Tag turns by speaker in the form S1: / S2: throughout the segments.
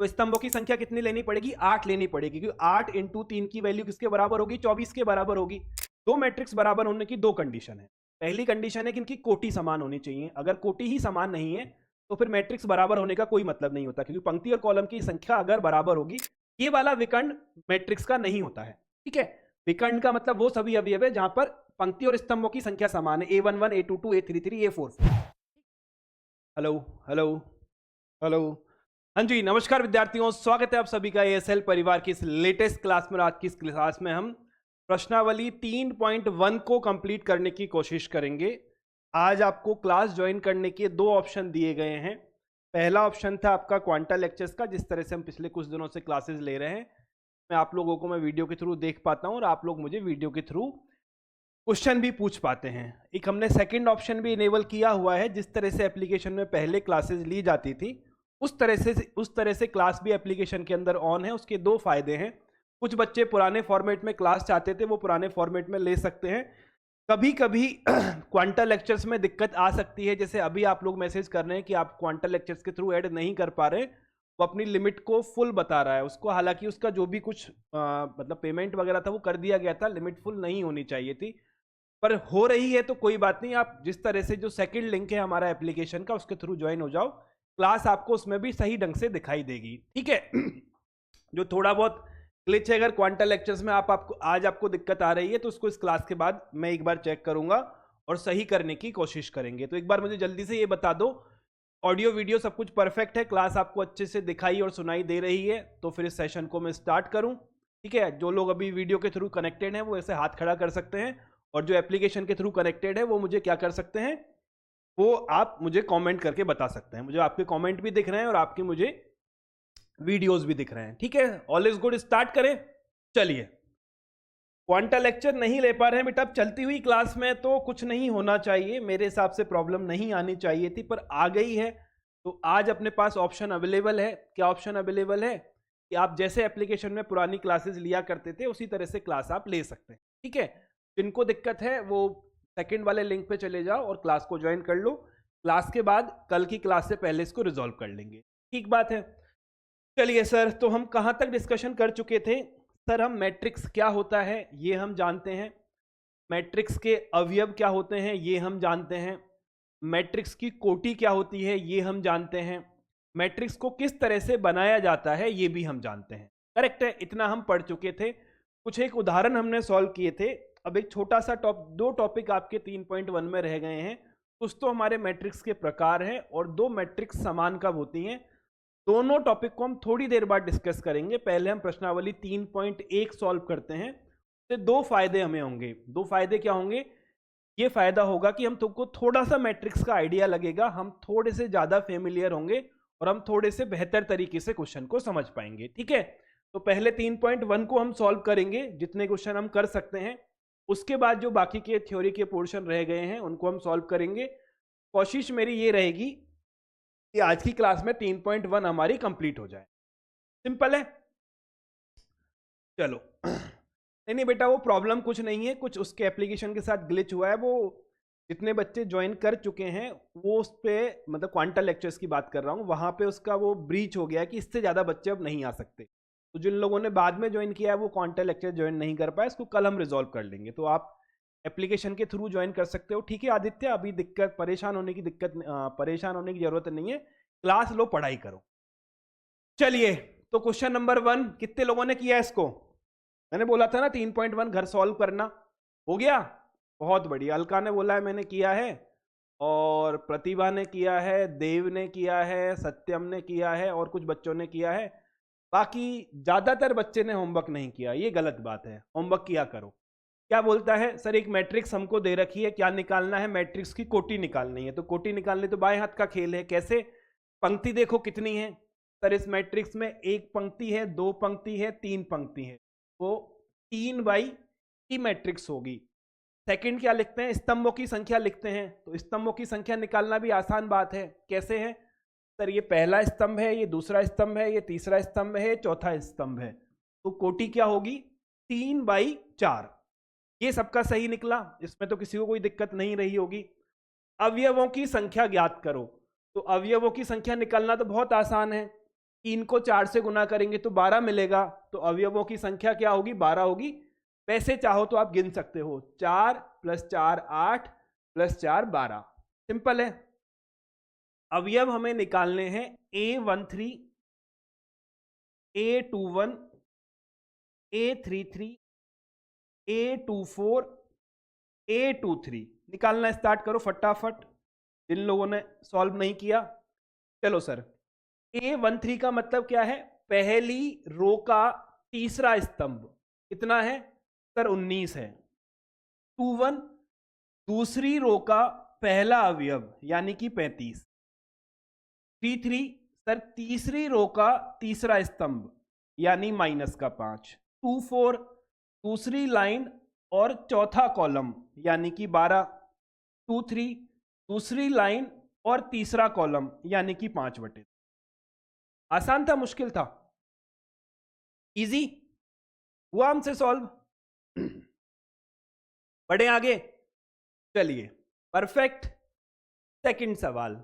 S1: तो स्तंभों की संख्या कितनी लेनी पड़ेगी? 8 लेनी पड़ेगी, क्योंकि 8 इंटू 3 की वैल्यू किसके बराबर होगी? 24 के बराबर होगी। दो मैट्रिक्स बराबर होने की दो कंडीशन है। पहली कंडीशन है कि इनकी कोटि समान होनी चाहिए। अगर कोटि ही समान नहीं है तो फिर मैट्रिक्स बराबर होने का कोई मतलब नहीं होता, क्योंकि पंक्ति और कॉलम की संख्या अगर बराबर होगी, ये वाला विकर्ण मैट्रिक्स का नहीं होता है। ठीक है, विकर्ण का मतलब वो सभी अवयव है जहां पर पंक्ति और स्तंभों की संख्या समान है, A11, A22, A33, A44। Hello hello hello. हाँ जी, नमस्कार विद्यार्थियों, स्वागत है आप सभी का एएसएल परिवार की इस लेटेस्ट क्लास में। आज की इस क्लास में हम प्रश्नावली 3.1 को कंप्लीट करने की कोशिश करेंगे। आज आपको क्लास ज्वाइन करने के दो ऑप्शन दिए गए हैं। पहला ऑप्शन था आपका क्वांटा लेक्चर्स का, जिस तरह से हम पिछले कुछ दिनों से क्लासेस ले रहे हैं। मैं आप लोगों को मैं वीडियो के थ्रू देख पाता हूँ और आप लोग मुझे वीडियो के थ्रू क्वेश्चन भी पूछ पाते हैं। एक हमने सेकंड ऑप्शन भी इनेबल किया हुआ है, जिस तरह से एप्लीकेशन में पहले क्लासेस ली जाती थी उस तरह से क्लास भी एप्लीकेशन के अंदर ऑन है। उसके दो फायदे हैं। कुछ बच्चे पुराने फॉर्मेट में क्लास चाहते थे, वो पुराने फॉर्मेट में ले सकते हैं। कभी कभी क्वांटा लेक्चर्स में दिक्कत आ सकती है, जैसे अभी आप लोग मैसेज कर रहे हैं कि आप क्वांटा लेक्चर्स के थ्रू ऐड नहीं कर पा रहे। वो अपनी लिमिट को फुल बता रहा है उसको, हालांकि उसका जो भी कुछ मतलब पेमेंट वगैरह था वो कर दिया गया था, लिमिट फुल नहीं होनी चाहिए थी, पर हो रही है तो कोई बात नहीं। आप जिस तरह से जो सेकंड लिंक है हमारा एप्लीकेशन का, उसके थ्रू ज्वाइन हो जाओ, क्लास आपको उसमें भी सही ढंग से दिखाई देगी। ठीक है। जो थोड़ा बहुत ग्लिच है, अगर क्वांटा लेक्चर्स में आपको आज आपको दिक्कत आ रही है तो उसको इस क्लास के बाद मैं एक बार चेक करूंगा और सही करने की कोशिश करेंगे। तो एक बार मुझे जल्दी से ये बता दो, ऑडियो वीडियो सब कुछ परफेक्ट है, क्लास आपको अच्छे से दिखाई और सुनाई दे रही है? तो फिर इस सेशन को मैं स्टार्ट करूं। ठीक है, जो लोग अभी वीडियो के थ्रू कनेक्टेड हैं वो ऐसे हाथ खड़ा कर सकते हैं, और जो एप्लीकेशन के थ्रू कनेक्टेड है वो मुझे क्या कर सकते हैं, वो आप मुझे कमेंट करके बता सकते हैं। मुझे आपके कमेंट भी दिख रहे हैं और आपके मुझे वीडियोस भी दिख रहे हैं। ठीक है, ऑल इज गुड, स्टार्ट करें। चलिए, क्वांटा लेक्चर नहीं ले पा रहे हैं बेटा, अब चलती हुई क्लास में तो कुछ नहीं होना चाहिए, मेरे हिसाब से प्रॉब्लम नहीं आनी चाहिए थी, पर आ गई है। तो आज अपने पास ऑप्शन अवेलेबल है। क्या ऑप्शन अवेलेबल है? कि आप जैसे एप्लीकेशन में पुरानी क्लासेस लिया करते थे उसी तरह से क्लास आप ले सकते हैं। ठीक है, जिनको दिक्कत है वो सेकंड वाले लिंक पे चले जाओ और क्लास को ज्वाइन कर लो। क्लास के बाद कल की क्लास से पहले इसको रिजॉल्व कर लेंगे। ठीक बात है। चलिए सर, तो हम कहां तक डिस्कशन कर चुके थे? सर, हम मैट्रिक्स क्या होता है ये हम जानते हैं, मैट्रिक्स के अवयव क्या होते हैं ये हम जानते हैं, मैट्रिक्स की कोटि क्या होती है ये हम जानते हैं, मैट्रिक्स को किस तरह से बनाया जाता है ये भी हम जानते हैं। करेक्ट है, इतना हम पढ़ चुके थे। कुछ एक उदाहरण हमने सॉल्व किए थे। अब एक छोटा सा दो टॉपिक आपके 3.1 में रह गए हैं। कुछ तो हमारे मैट्रिक्स के प्रकार हैं और दो मैट्रिक्स समान कब होती हैं। दोनों टॉपिक को हम थोड़ी देर बाद डिस्कस करेंगे। पहले हम प्रश्नावली 3.1 सॉल्व करते हैं। तो दो फायदे हमें होंगे। दो फायदे क्या होंगे? ये फायदा होगा कि हम तुमको थोड़ा सा मैट्रिक्स का आइडिया लगेगा, हम थोड़े से ज्यादा फेमिलियर होंगे और हम थोड़े से बेहतर तरीके से क्वेश्चन को समझ पाएंगे। ठीक है, तो पहले 3.1 को हम सॉल्व करेंगे, जितने क्वेश्चन हम कर सकते हैं। उसके बाद जो बाकी के थ्योरी के पोर्शन रह गए हैं उनको हम सॉल्व करेंगे। कोशिश मेरी ये रहेगी कि आज की क्लास में 3.1 हमारी कंप्लीट हो जाए। सिंपल है। चलो। नहीं नहीं बेटा, वो प्रॉब्लम कुछ नहीं है, कुछ उसके एप्लीकेशन के साथ ग्लिच हुआ है। वो जितने बच्चे ज्वाइन कर चुके हैं वो उस पर, मतलब क्वांटा लेक्चर्स की बात कर रहा हूँ, वहां पे उसका वो ब्रीच हो गया है कि इससे ज़्यादा बच्चे अब नहीं आ सकते। तो जिन लोगों ने बाद में ज्वाइन किया है वो क्वांटा लेक्चर ज्वाइन नहीं कर पाए, इसको कल हम रिजॉल्व कर लेंगे। तो आप एप्लीकेशन के थ्रू ज्वाइन कर सकते हो। ठीक है आदित्य, अभी दिक्कत परेशान होने की जरूरत नहीं है, क्लास लो, पढ़ाई करो। चलिए, तो क्वेश्चन नंबर 1 कितने लोगों ने किया इसको? मैंने बोला था ना 3.1 घर सॉल्व करना। हो गया? बहुत बढ़िया। अलका ने बोला है मैंने किया है, और प्रतिभा ने किया है, देव ने किया है, सत्यम ने किया है, और कुछ बच्चों ने किया है। बाकी ज्यादातर बच्चे ने होमवर्क नहीं किया, ये गलत बात है, होमवर्क किया करो। क्या बोलता है सर? एक मैट्रिक्स हमको दे रखी है, क्या निकालना है? मैट्रिक्स की कोटि निकालनी है। तो कोटि निकालनी तो बाएं हाथ का खेल है। कैसे? पंक्ति देखो कितनी है। सर, इस मैट्रिक्स में एक पंक्ति है, दो पंक्ति है, तीन पंक्ति है, वो 3 बाई की मैट्रिक्स होगी। सेकंड क्या लिखते हैं? स्तंभों की संख्या लिखते हैं। तो स्तंभों की संख्या निकालना भी आसान बात है। कैसे है? सर, ये पहला स्तंभ है, ये दूसरा स्तंभ है, ये तीसरा स्तंभ है, चौथा स्तंभ है। तो कोटि क्या होगी? 3/4। ये सबका सही निकला, इसमें तो किसी को कोई दिक्कत नहीं रही होगी। अवयवों की संख्या ज्ञात करो। तो अवयवों की संख्या निकालना तो बहुत आसान है। 3 को 4 से गुना करेंगे तो 12 मिलेगा, तो अवयवों की संख्या क्या होगी? 12 होगी। वैसे चाहो तो आप गिन सकते हो, 4 + 4 8 + 4 12। सिंपल है। अवयव हमें निकालने हैं A13, A21, A33, A24, A23 निकालना स्टार्ट करो फटाफट, जिन लोगों ने सॉल्व नहीं किया। चलो सर, A13 का मतलब क्या है? पहली रो का तीसरा स्तंभ कितना है सर? 19 है। 21 दूसरी रो का पहला अवयव यानी कि 35। 33 सर तीसरी रो का तीसरा स्तंभ यानी -5। 24 दूसरी लाइन और चौथा कॉलम यानी कि 12। 23 दूसरी लाइन और तीसरा कॉलम यानी कि 5/2। आसान था, मुश्किल था? इजी हुआ हमसे सॉल्व? बढ़े आगे, चलिए परफेक्ट। सेकंड सवाल,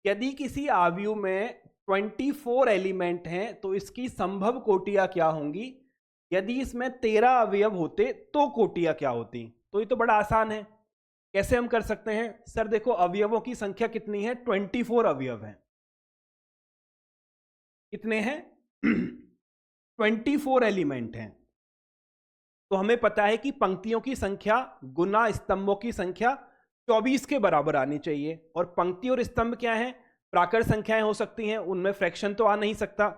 S1: यदि किसी आव्यूह में 24 एलिमेंट हैं तो इसकी संभव कोटियां क्या होंगी? यदि इसमें 13 अवयव होते तो कोटियां क्या होती? तो ये तो बड़ा आसान है। कैसे हम कर सकते हैं? सर देखो, अवयवों की संख्या कितनी है? 24 अवयव हैं। कितने हैं? 24 एलिमेंट हैं। तो हमें पता है कि पंक्तियों की संख्या गुना स्तंभों की संख्या 24 के बराबर आनी चाहिए। और पंक्ति और स्तंभ क्या है? प्राकृत संख्याएं हो सकती हैं, उनमें फ्रैक्शन तो आ नहीं सकता।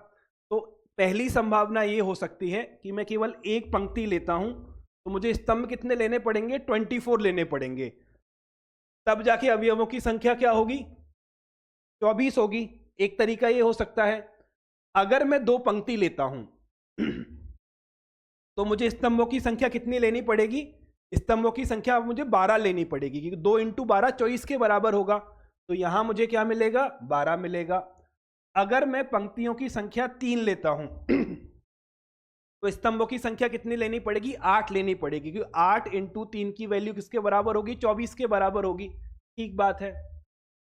S1: तो पहली संभावना ये हो सकती है कि मैं केवल एक पंक्ति लेता हूं तो मुझे स्तंभ कितने लेने पड़ेंगे? 24 लेने पड़ेंगे। तब जाके अवयवों की संख्या क्या होगी? 24 होगी। एक तरीका ये हो सकता है। अगर मैं 2 पंक्ति लेता हूं तो मुझे स्तंभों की संख्या कितनी लेनी पड़ेगी? स्तंभों की संख्या मुझे 12 लेनी पड़ेगी, क्योंकि 2 × 12 24 के बराबर होगा। तो यहां मुझे क्या मिलेगा? 12 मिलेगा। अगर मैं पंक्तियों की संख्या 3 लेता हूं तो स्तंभों की संख्या कितनी लेनी पड़ेगी? 8 लेनी पड़ेगी, क्योंकि 8 × 3 की वैल्यू किसके बराबर होगी? 24 के बराबर होगी। ठीक बात है।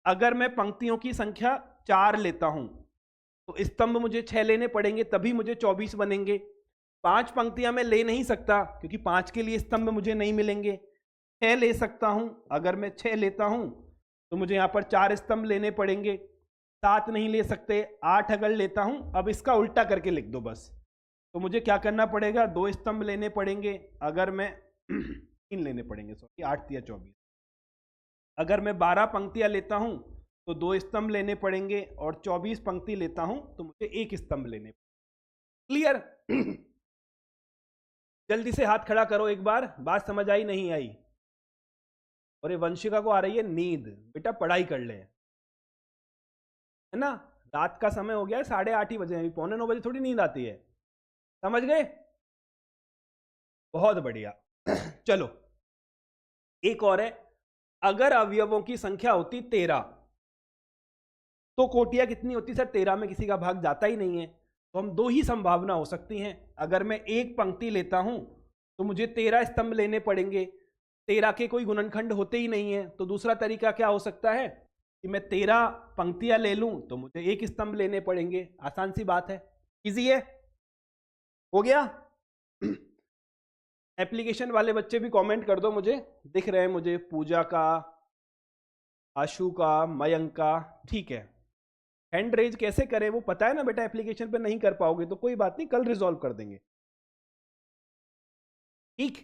S1: अगर मैं पंक्तियों की संख्या 4 लेता हूं तो स्तंभ मुझे 6 लेने पड़ेंगे, तभी मुझे 24 बनेंगे। 5 पंक्तियां मैं ले नहीं सकता, क्योंकि 5 के लिए स्तंभ मुझे नहीं मिलेंगे। 6 ले सकता हूं। अगर मैं 6 लेता हूं तो मुझे यहां पर 4 स्तंभ लेने पड़ेंगे। 7 नहीं ले सकते। 8 अगर लेता हूं, अब इसका उल्टा करके लिख दो बस, तो मुझे क्या करना पड़ेगा? 2 स्तंभ लेने पड़ेंगे। अगर मैं 3 लेने पड़ेंगे, सॉरी, 8 या 24। अगर मैं 12 पंक्तियां लेता हूं तो 2 स्तंभ लेने पड़ेंगे, और 24 पंक्ति लेता हूं तो मुझे 1 स्तंभ लेने पड़ेंगे। क्लियर? जल्दी से हाथ खड़ा करो एक बार। बात समझ आई नहीं आई? और ये वंशिका को आ रही है नींद। बेटा पढ़ाई कर ले, है ना? रात का समय हो गया है, 8:30 ही बजे, अभी 8:45 बजे थोड़ी नींद आती है। समझ गए? बहुत बढ़िया। चलो एक और है। अगर अवयवों की संख्या होती 13 तो कोटियां कितनी होती? सर 13 में किसी का भाग जाता ही नहीं है, तो हम 2 ही संभावना हो सकती हैं। अगर मैं एक पंक्ति लेता हूं तो मुझे 13 स्तंभ लेने पड़ेंगे। 13 के कोई गुणनखंड होते ही नहीं है, तो दूसरा तरीका क्या हो सकता है कि मैं 13 पंक्तियां ले लूं तो मुझे 1 स्तंभ लेने पड़ेंगे। आसान सी बात है, इजी है। हो गया? एप्लीकेशन वाले बच्चे भी कमेंट कर दो, मुझे दिख रहे हैं, मुझे पूजा का, आशु का, मयंक का। ठीक है, हैंड रेज कैसे करें वो पता है ना बेटा? एप्लीकेशन पे नहीं कर पाओगे तो कोई बात नहीं, कल रिजॉल्व कर देंगे। ठीक,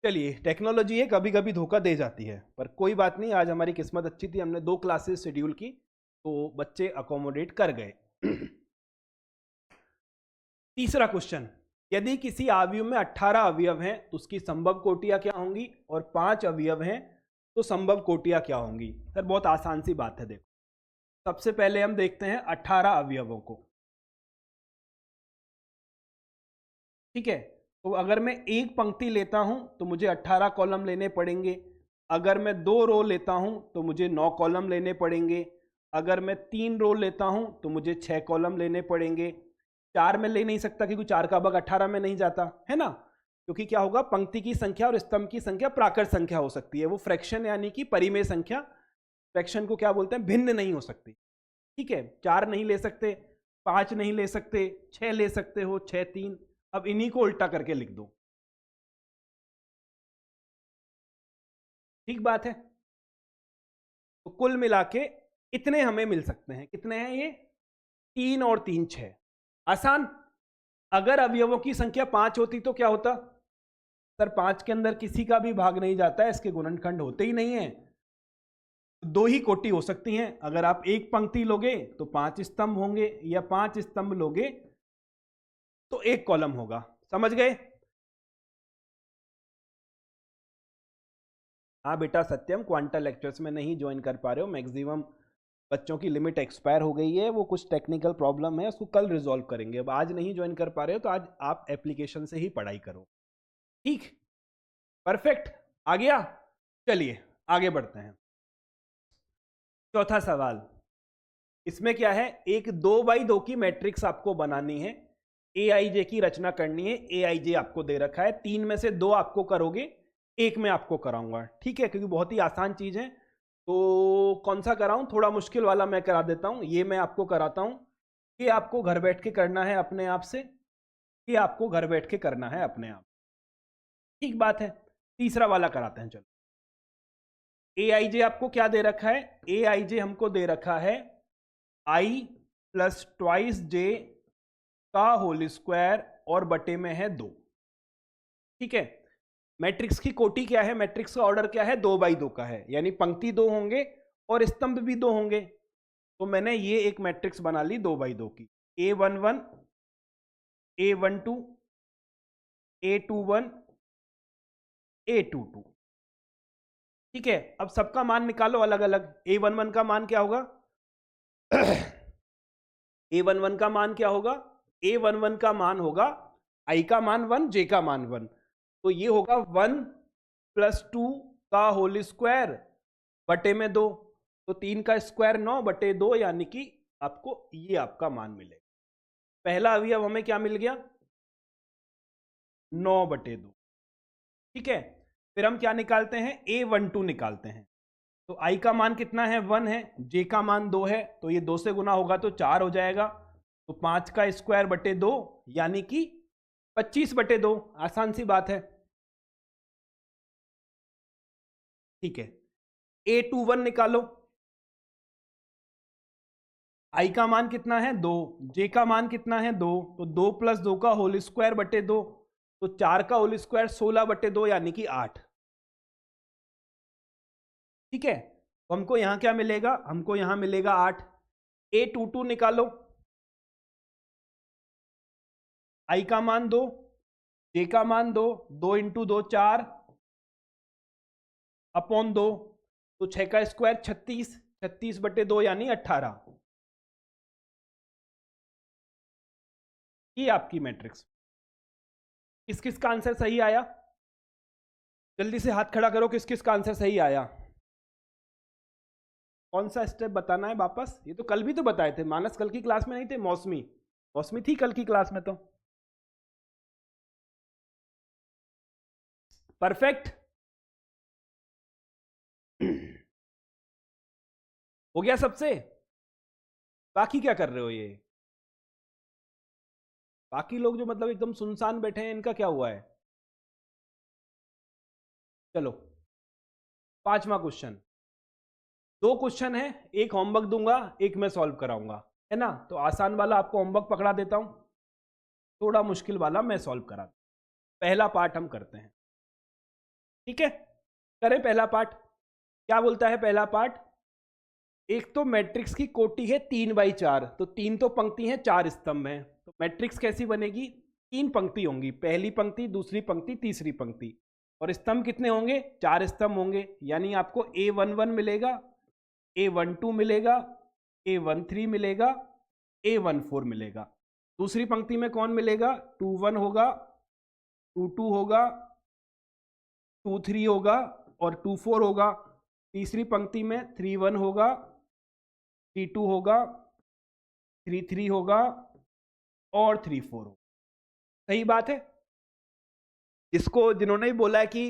S1: चलिए, टेक्नोलॉजी है, कभी कभी धोखा दे जाती है, पर कोई बात नहीं। आज हमारी किस्मत अच्छी थी, हमने 2 क्लासेस शेड्यूल की तो बच्चे अकोमोडेट कर गए। तीसरा क्वेश्चन, यदि किसी आव्यूह में 18 अवयव हैं तो उसकी संभव कोटियां क्या होंगी? और 5 अवयव हैं तो संभव कोटियां क्या होंगी? सर बहुत आसान सी बात है। देखो, सबसे पहले हम देखते हैं 18 अवयवों को। ठीक है, तो अगर मैं एक पंक्ति लेता हूं तो मुझे 18 कॉलम लेने पड़ेंगे। अगर मैं 2 रो लेता हूं तो मुझे 9 कॉलम लेने पड़ेंगे। अगर मैं 3 रो लेता हूं तो मुझे 6 कॉलम लेने पड़ेंगे। 4 में ले नहीं सकता, क्योंकि 4 का भाग 18 में नहीं जाता है ना, क्योंकि क्या होगा? पंक्ति की संख्या और स्तंभ की संख्या प्राकृत संख्या हो सकती है, वो फ्रैक्शन यानी कि परिमेय संख्या, फ्रैक्शन को क्या बोलते हैं? भिन्न नहीं हो सकती। ठीक है, 4 नहीं ले सकते। 5 नहीं ले सकते, 6 ले सकते हो, 6 3। अब इन्हीं को उल्टा करके लिख दो। ठीक बात है। तो कुल मिला के इतने हमें मिल सकते हैं। कितने हैं ये? 3 और 3 6। आसान। अगर अवयवों की संख्या 5 होती तो क्या होता? सर 5 के अंदर किसी का भी भाग नहीं जाता है, इसके गुणनखंड होते ही नहीं है। 2 ही कोटि हो सकती हैं। अगर आप एक पंक्ति लोगे तो 5 स्तंभ होंगे, या 5 स्तंभ लोगे तो 1 कॉलम होगा। समझ गए? हाँ बेटा सत्यम, क्वांटा लेक्चर्स में नहीं ज्वाइन कर पा रहे हो, मैक्सिमम बच्चों की लिमिट एक्सपायर हो गई है, वो कुछ टेक्निकल प्रॉब्लम है, उसको कल रिजॉल्व करेंगे। अब आज नहीं ज्वाइन कर पा रहे हो तो आज आप एप्लीकेशन से ही पढ़ाई करो। ठीक, परफेक्ट, आ गया। चलिए आगे बढ़ते हैं। चौथा सवाल, इसमें क्या है? एक 2x2 की मैट्रिक्स आपको बनानी है, ए आई जे की रचना करनी है। ए आई जे आपको दे रखा है, 3 में से 2 आपको करोगे, 1 में आपको कराऊंगा। ठीक है, क्योंकि बहुत ही आसान चीज है। तो कौन सा कराऊं? थोड़ा मुश्किल वाला मैं करा देता हूं। ये मैं आपको कराता हूं, ये आपको घर बैठ के करना है अपने आप से, ये आपको घर बैठ के करना है अपने आप। ठीक बात है। तीसरा वाला कराते हैं। चलो, ए आई जे आपको क्या दे रखा है? ए आई जे हमको दे रखा है आई प्लस ट्वाइस जे का होल स्क्वायर और बटे में है 2। ठीक है, मैट्रिक्स की कोटि क्या है? मैट्रिक्स का ऑर्डर क्या है? 2x2 का है, यानी पंक्ति 2 होंगे और स्तंभ भी 2 होंगे। तो मैंने ये एक मैट्रिक्स बना ली 2x2 की, A11, A12, A21, A22। ठीक है, अब सबका मान निकालो अलग अलग। A11 का मान क्या होगा? A11 का मान क्या होगा? A11 का मान होगा I का मान 1, J का मान 1, तो ये होगा 1 प्लस 2 का होल स्क्वायर बटे में 2, तो 3 का स्क्वायर 9 बटे 2, यानी कि आपको ये आपका मान मिलेगा। पहला अवयव हमें क्या मिल गया? 9 बटे 2। ठीक है, फिर हम क्या निकालते हैं? A12 निकालते हैं। तो I का मान कितना है? 1 है, J का मान 2 है, तो ये 2 से गुना होगा तो 4 हो जाएगा। तो 5 का स्क्वायर बटे 2, यानी कि 25 बटे 2। आसान सी बात है। ठीक है, A21 निकालो। I का मान कितना है? 2, J का मान कितना है? 2, तो 2 प्लस 2 का होल स्क्वायर बटे 2, तो 4 का होल स्क्वायर 16 बटे 2, यानी कि 8। ठीक है, तो हमको यहां क्या मिलेगा? हमको यहां मिलेगा 8। A22 निकालो। I का मान 2, J का मान 2, 2 इंटू 2 4 अपॉन 2, तो 6 का स्क्वायर 36, 36 बटे 2 यानी 18। ये आपकी मैट्रिक्स। किस किस का आंसर सही आया? जल्दी से हाथ खड़ा करो, किस किस का आंसर सही आया। कौन सा स्टेप बताना है वापस? ये तो कल भी तो बताए थे। मानस कल की क्लास में नहीं थे? मौसमी, मौसमी थी कल की क्लास में तो। परफेक्ट। हो गया सबसे? बाकी क्या कर रहे हो? ये बाकी लोग जो मतलब एकदम सुनसान बैठे हैं, इनका क्या हुआ है? चलो, 5वां क्वेश्चन। 2 क्वेश्चन है, एक होमवर्क दूंगा, एक मैं सॉल्व कराऊंगा, है ना? तो आसान वाला आपको होमवर्क पकड़ा देता हूं, थोड़ा मुश्किल वाला मैं सॉल्व करा। पहला पार्ट हम करते हैं। ठीक है, करें पहला पार्ट। क्या बोलता है पहला पार्ट? एक तो मैट्रिक्स की कोटि है 3x4, तो 3 तो पंक्ति है, 4 स्तंभ हैं, तो मैट्रिक्स कैसी बनेगी? 3 पंक्ति होंगी, पहली पंक्ति, दूसरी पंक्ति, तीसरी पंक्ति, और स्तंभ कितने होंगे? 4 स्तंभ होंगे, यानी आपको A11 मिलेगा, A12 मिलेगा, A13 मिलेगा, A14 मिलेगा। दूसरी पंक्ति में कौन मिलेगा? 21 होगा, 22 होगा, 23 होगा और 24 होगा। तीसरी पंक्ति में 31 होगा, 32 होगा, 33 होगा और 34 होगा। सही बात है? इसको जिन्होंने भी बोला है कि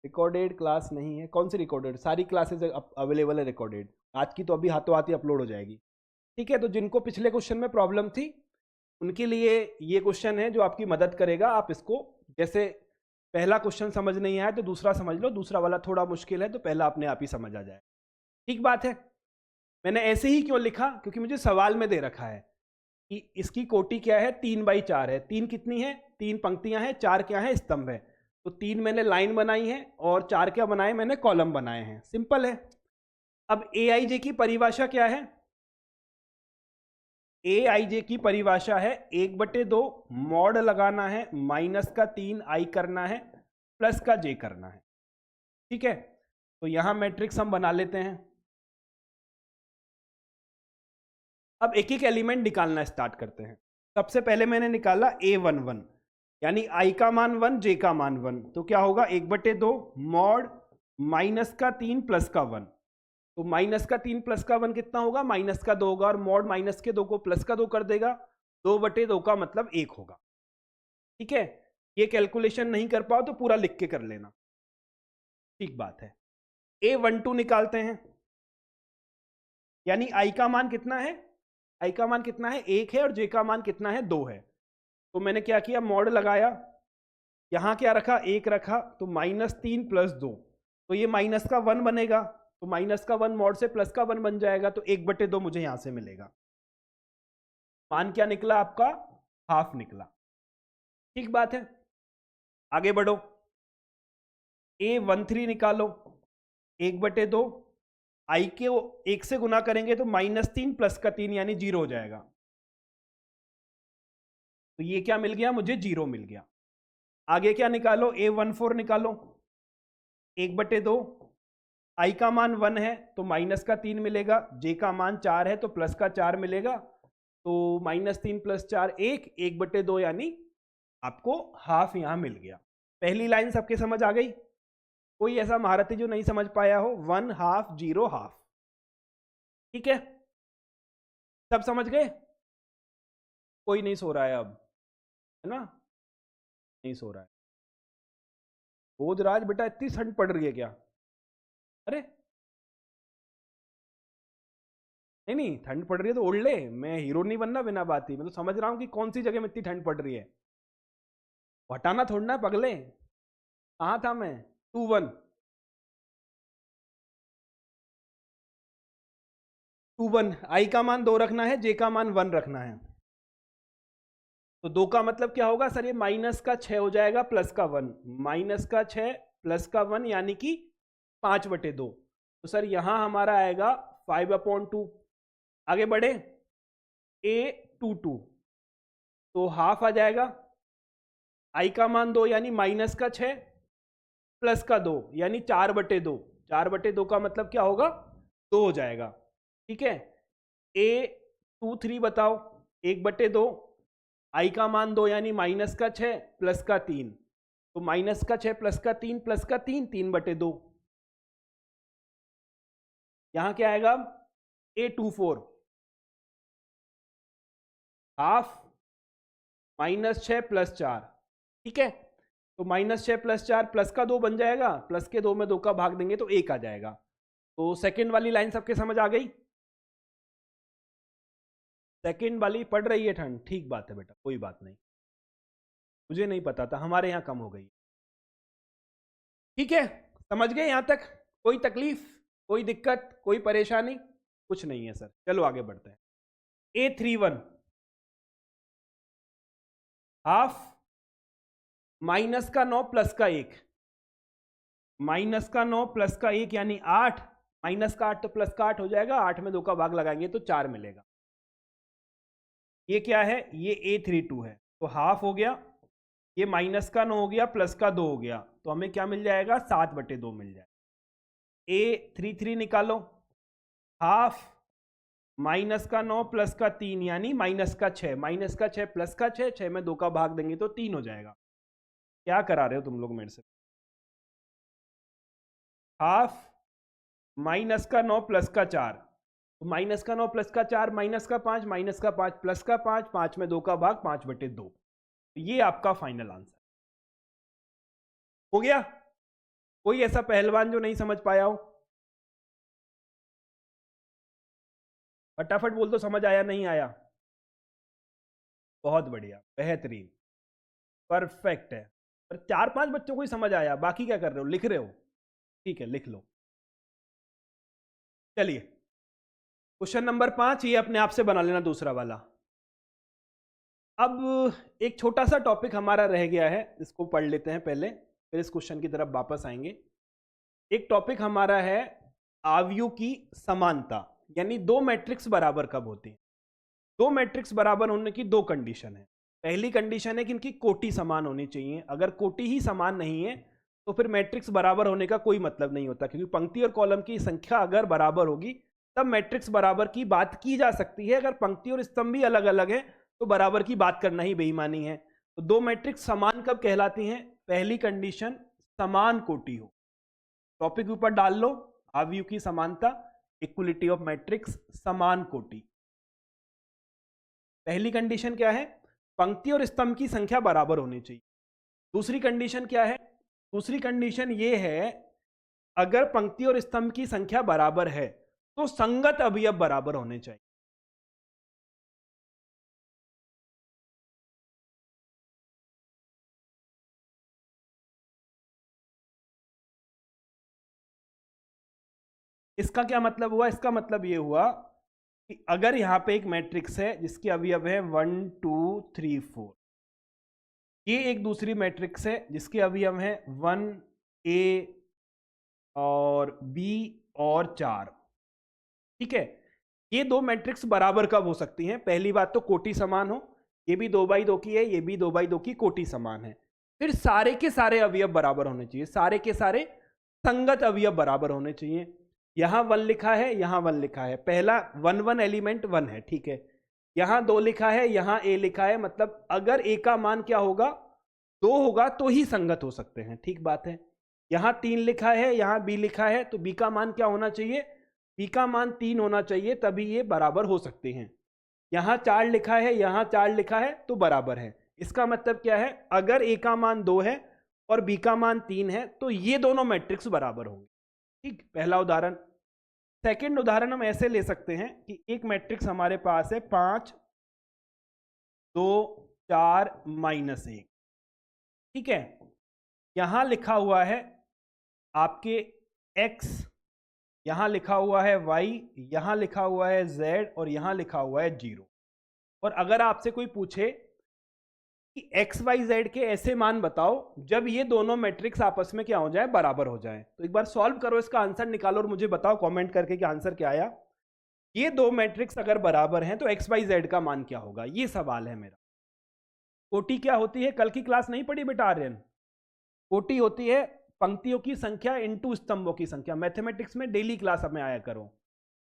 S1: रिकॉर्डेड क्लास नहीं है, कौन सी रिकॉर्डेड? सारी क्लासेस अवेलेबल है रिकॉर्डेड। आज की तो अभी हाथों हाथ ही अपलोड हो जाएगी। ठीक है, तो जिनको पिछले क्वेश्चन में प्रॉब्लम थी उनके लिए ये क्वेश्चन है जो आपकी मदद करेगा। आप इसको, जैसे पहला क्वेश्चन समझ नहीं आया तो दूसरा समझ लो, दूसरा वाला थोड़ा मुश्किल है तो पहला अपने आप ही समझ आ जाए। ठीक बात है। मैंने ऐसे ही क्यों लिखा, क्योंकि मुझे सवाल में दे रखा है कि इसकी कोटि क्या है, 3/4 है। 3 कितनी है, 3 पंक्तियां हैं, 4 क्या है, स्तंभ है। तो 3 मैंने लाइन बनाई है और 4 क्या बनाए, मैंने कॉलम बनाए हैं। सिंपल है। अब ए आई जे की परिभाषा क्या है, ए आई जे की परिभाषा है 1/2 मॉड लगाना है, -3 आई करना है, +J करना है। ठीक है, तो यहां मैट्रिक्स हम बना लेते हैं। अब एक एक एलिमेंट निकालना स्टार्ट करते हैं। सबसे पहले मैंने निकाला A11, यानी I का मान 1, J का मान 1, तो क्या होगा 1/2 मॉड -3 +1। तो -3 +1 कितना होगा, -2 होगा, और मॉड -2 को +2 कर देगा, 2/2 का मतलब 1 होगा। ठीक है, ये कैलकुलेशन नहीं कर पाओ तो पूरा लिख के कर लेना। ठीक बात है। A12 निकालते हैं, यानी I का मान कितना है, I का मान कितना है, 1 है, और J का मान कितना है, 2 है। तो मैंने क्या किया, मॉड लगाया, यहां क्या रखा, 1 रखा, तो -3 + 2, तो ये -1 बनेगा, तो -1 मॉड से +1 बन जाएगा, तो 1/2 मुझे यहां से मिलेगा। मान क्या निकला आपका, हाफ निकला। ठीक बात है। आगे बढ़ो, A13 निकालो, 1/2 आई के 1 से गुना करेंगे तो -3 +3 यानी 0 हो जाएगा। तो ये क्या मिल गया, मुझे 0 मिल गया। आगे क्या निकालो, A14 निकालो, 1/2 आई का मान 1 है तो -3 मिलेगा, J का मान 4 है तो +4 मिलेगा, तो -3 + 4 1/2 यानी आपको हाफ यहां मिल गया। पहली लाइन सबके समझ आ गई? कोई ऐसा महारथी जो नहीं समझ पाया हो? 1 हाफ 0 हाफ। ठीक है, सब समझ गए? कोई नहीं सो रहा है अब, है ना? नहीं सो रहा है। बोधराज बेटा, इतनी ठंड पड़ रही है क्या? अरे नहीं नहीं, ठंड पड़ रही है तो ओढ़ ले, मैं हीरो नहीं बनना बिना बात ही। मैं तो समझ रहा हूँ कि कौन सी जगह में इतनी ठंड पड़ रही है। हटाना थोड़ा ना पगले। कहाँ था मैं? 2 1 2 1 आई का मान 2 रखना है, जे का मान 1 रखना है। तो 2 का मतलब क्या होगा सर, ये -6 हो जाएगा, +1, -6 +1 यानी कि 5/2। तो सर यहां हमारा आएगा 5/2। आगे बढ़े, A22 तो हाफ आ जाएगा, आई का मान 2 यानी -6 +2 यानी 4/2। 4/2 का मतलब क्या होगा, 2 हो जाएगा। ठीक है, A23 बताओ, 1/2 आई का मान 2 यानी -6 +3, तो -6 +3 +3 3/2। यहां क्या आएगा, A24 हाफ -6 + 4। ठीक है, तो -6 + 4 +2 बन जाएगा, +2 में 2 का भाग देंगे तो 1 आ जाएगा। तो सेकंड वाली लाइन सबके समझ आ गई? सेकंड वाली पड़ रही है ठंड, ठीक बात है बेटा, कोई बात नहीं, मुझे नहीं पता था, हमारे यहाँ कम हो गई। ठीक है, समझ गए यहां तक? कोई तकलीफ, कोई दिक्कत, कोई परेशानी? कुछ नहीं है सर, चलो आगे बढ़ते हैं। A31 हाफ -9 +1, -9 +1 यानी 8, -8 तो +8 हो जाएगा, 8 में 2 का भाग लगाएंगे तो 4 मिलेगा। ये क्या है, ये A32 है, तो हाफ हो गया, ये -9 हो गया, +2 हो गया, तो हमें क्या मिल जाएगा, 7/2 मिल जाएगा। A33 निकालो, हाफ -9 +3 यानी -6, -6 6 में 2 का भाग देंगे तो 3 हो जाएगा। क्या करा रहे हो तुम लोग मेरे से? हाफ -9 +4, तो -9 +4 -5 -5 +5, 5 में 2 का भाग 5/2। ये आपका फाइनल आंसर हो गया। कोई ऐसा पहलवान जो नहीं समझ पाया हो? फटाफट बोल दो, समझ आया नहीं आया? बहुत बढ़िया, बेहतरीन, परफेक्ट है। पर 4-5 बच्चों को ही समझ आया, बाकी क्या कर रहे हो, लिख रहे हो? ठीक है, लिख लो। चलिए क्वेश्चन नंबर 5, ये अपने आप से बना लेना दूसरा वाला। अब एक छोटा सा टॉपिक हमारा रह गया है, इसको पढ़ लेते हैं पहले, फिर इस क्वेश्चन की तरफ वापस आएंगे। एक टॉपिक हमारा है आव्यूह की समानता, यानी दो मैट्रिक्स बराबर कब होती हैं। दो मैट्रिक्स बराबर होने की दो कंडीशन है। पहली कंडीशन है कि इनकी कोटि समान होनी चाहिए। अगर कोटि ही समान नहीं है तो फिर मैट्रिक्स बराबर होने का कोई मतलब नहीं होता, क्योंकि पंक्ति और कॉलम की संख्या अगर बराबर होगी तब मैट्रिक्स बराबर की बात की जा सकती है। अगर पंक्ति और स्तंभ भी अलग अलग है तो बराबर की बात करना ही बेईमानी है। तो दो मैट्रिक्स समान कब कहलाती हैं? पहली कंडीशन समान कोटि हो। टॉपिक ऊपर डाल लो, आव्यूह की समानता, इक्वलिटी ऑफ मैट्रिक्स, समान कोटि। पहली कंडीशन क्या है? पंक्ति और स्तंभ की संख्या बराबर होनी चाहिए। दूसरी कंडीशन क्या है? दूसरी कंडीशन ये है, अगर पंक्ति और स्तंभ की संख्या बराबर है तो संगत अवयव बराबर होने चाहिए। इसका क्या मतलब हुआ? इसका मतलब ये हुआ कि अगर यहां पे एक मैट्रिक्स है जिसके अवयव है 1 2 3 4, ये एक दूसरी मैट्रिक्स है जिसके अवयव है 1 A और B और 4, ठीक है। ये दो मैट्रिक्स बराबर कब हो सकती हैं? पहली बात तो कोटि समान हो, ये भी 2/2 की है, ये भी 2/2 की, कोटि समान है। फिर सारे के सारे अवयव बराबर होने चाहिए, सारे के सारे संगत अवयव बराबर होने चाहिए। यहां 1 लिखा है, यहां 1 लिखा है, पहला 1 1 एलिमेंट 1 है, ठीक है। यहां 2 लिखा है, यहां A लिखा है, मतलब अगर A का मान क्या होगा? 2 होगा तो ही संगत हो सकते हैं, ठीक बात है। यहां 3 लिखा है, यहां B लिखा है, तो B का मान क्या होना चाहिए? B का मान 3 होना चाहिए, तभी ये बराबर हो सकते हैं। यहां 4 लिखा है, यहां 4 लिखा है, तो बराबर है। इसका मतलब क्या है? अगर A का मान 2 है और B का मान 3 है तो ये दोनों मैट्रिक्स बराबर होंगे, ठीक। पहला उदाहरण। सेकंड उदाहरण हम ऐसे ले सकते हैं कि एक मैट्रिक्स हमारे पास है 5 2 4 -1, ठीक है। यहां लिखा हुआ है आपके x, यहां लिखा हुआ है y, यहां लिखा हुआ है z और यहां लिखा हुआ है 0। और अगर आपसे कोई पूछे कि एक्स वाई जेड के ऐसे मान बताओ जब ये दोनों मैट्रिक्स आपस में क्या हो जाए? बराबर हो जाए, तो एक बार सॉल्व करो, इसका आंसर निकालो और मुझे बताओ कमेंट करके कि आंसर क्या आया। ये दो मैट्रिक्स अगर बराबर हैं तो एक्स वाई जेड का मान क्या होगा, ये सवाल है मेरा। कोटि क्या होती है? कल की क्लास नहीं पढ़ी बेटा आर्यन? कोटि होती है पंक्तियों की संख्या इनटू स्तंभों की संख्या। मैथमेटिक्स में डेली क्लास में आया करो।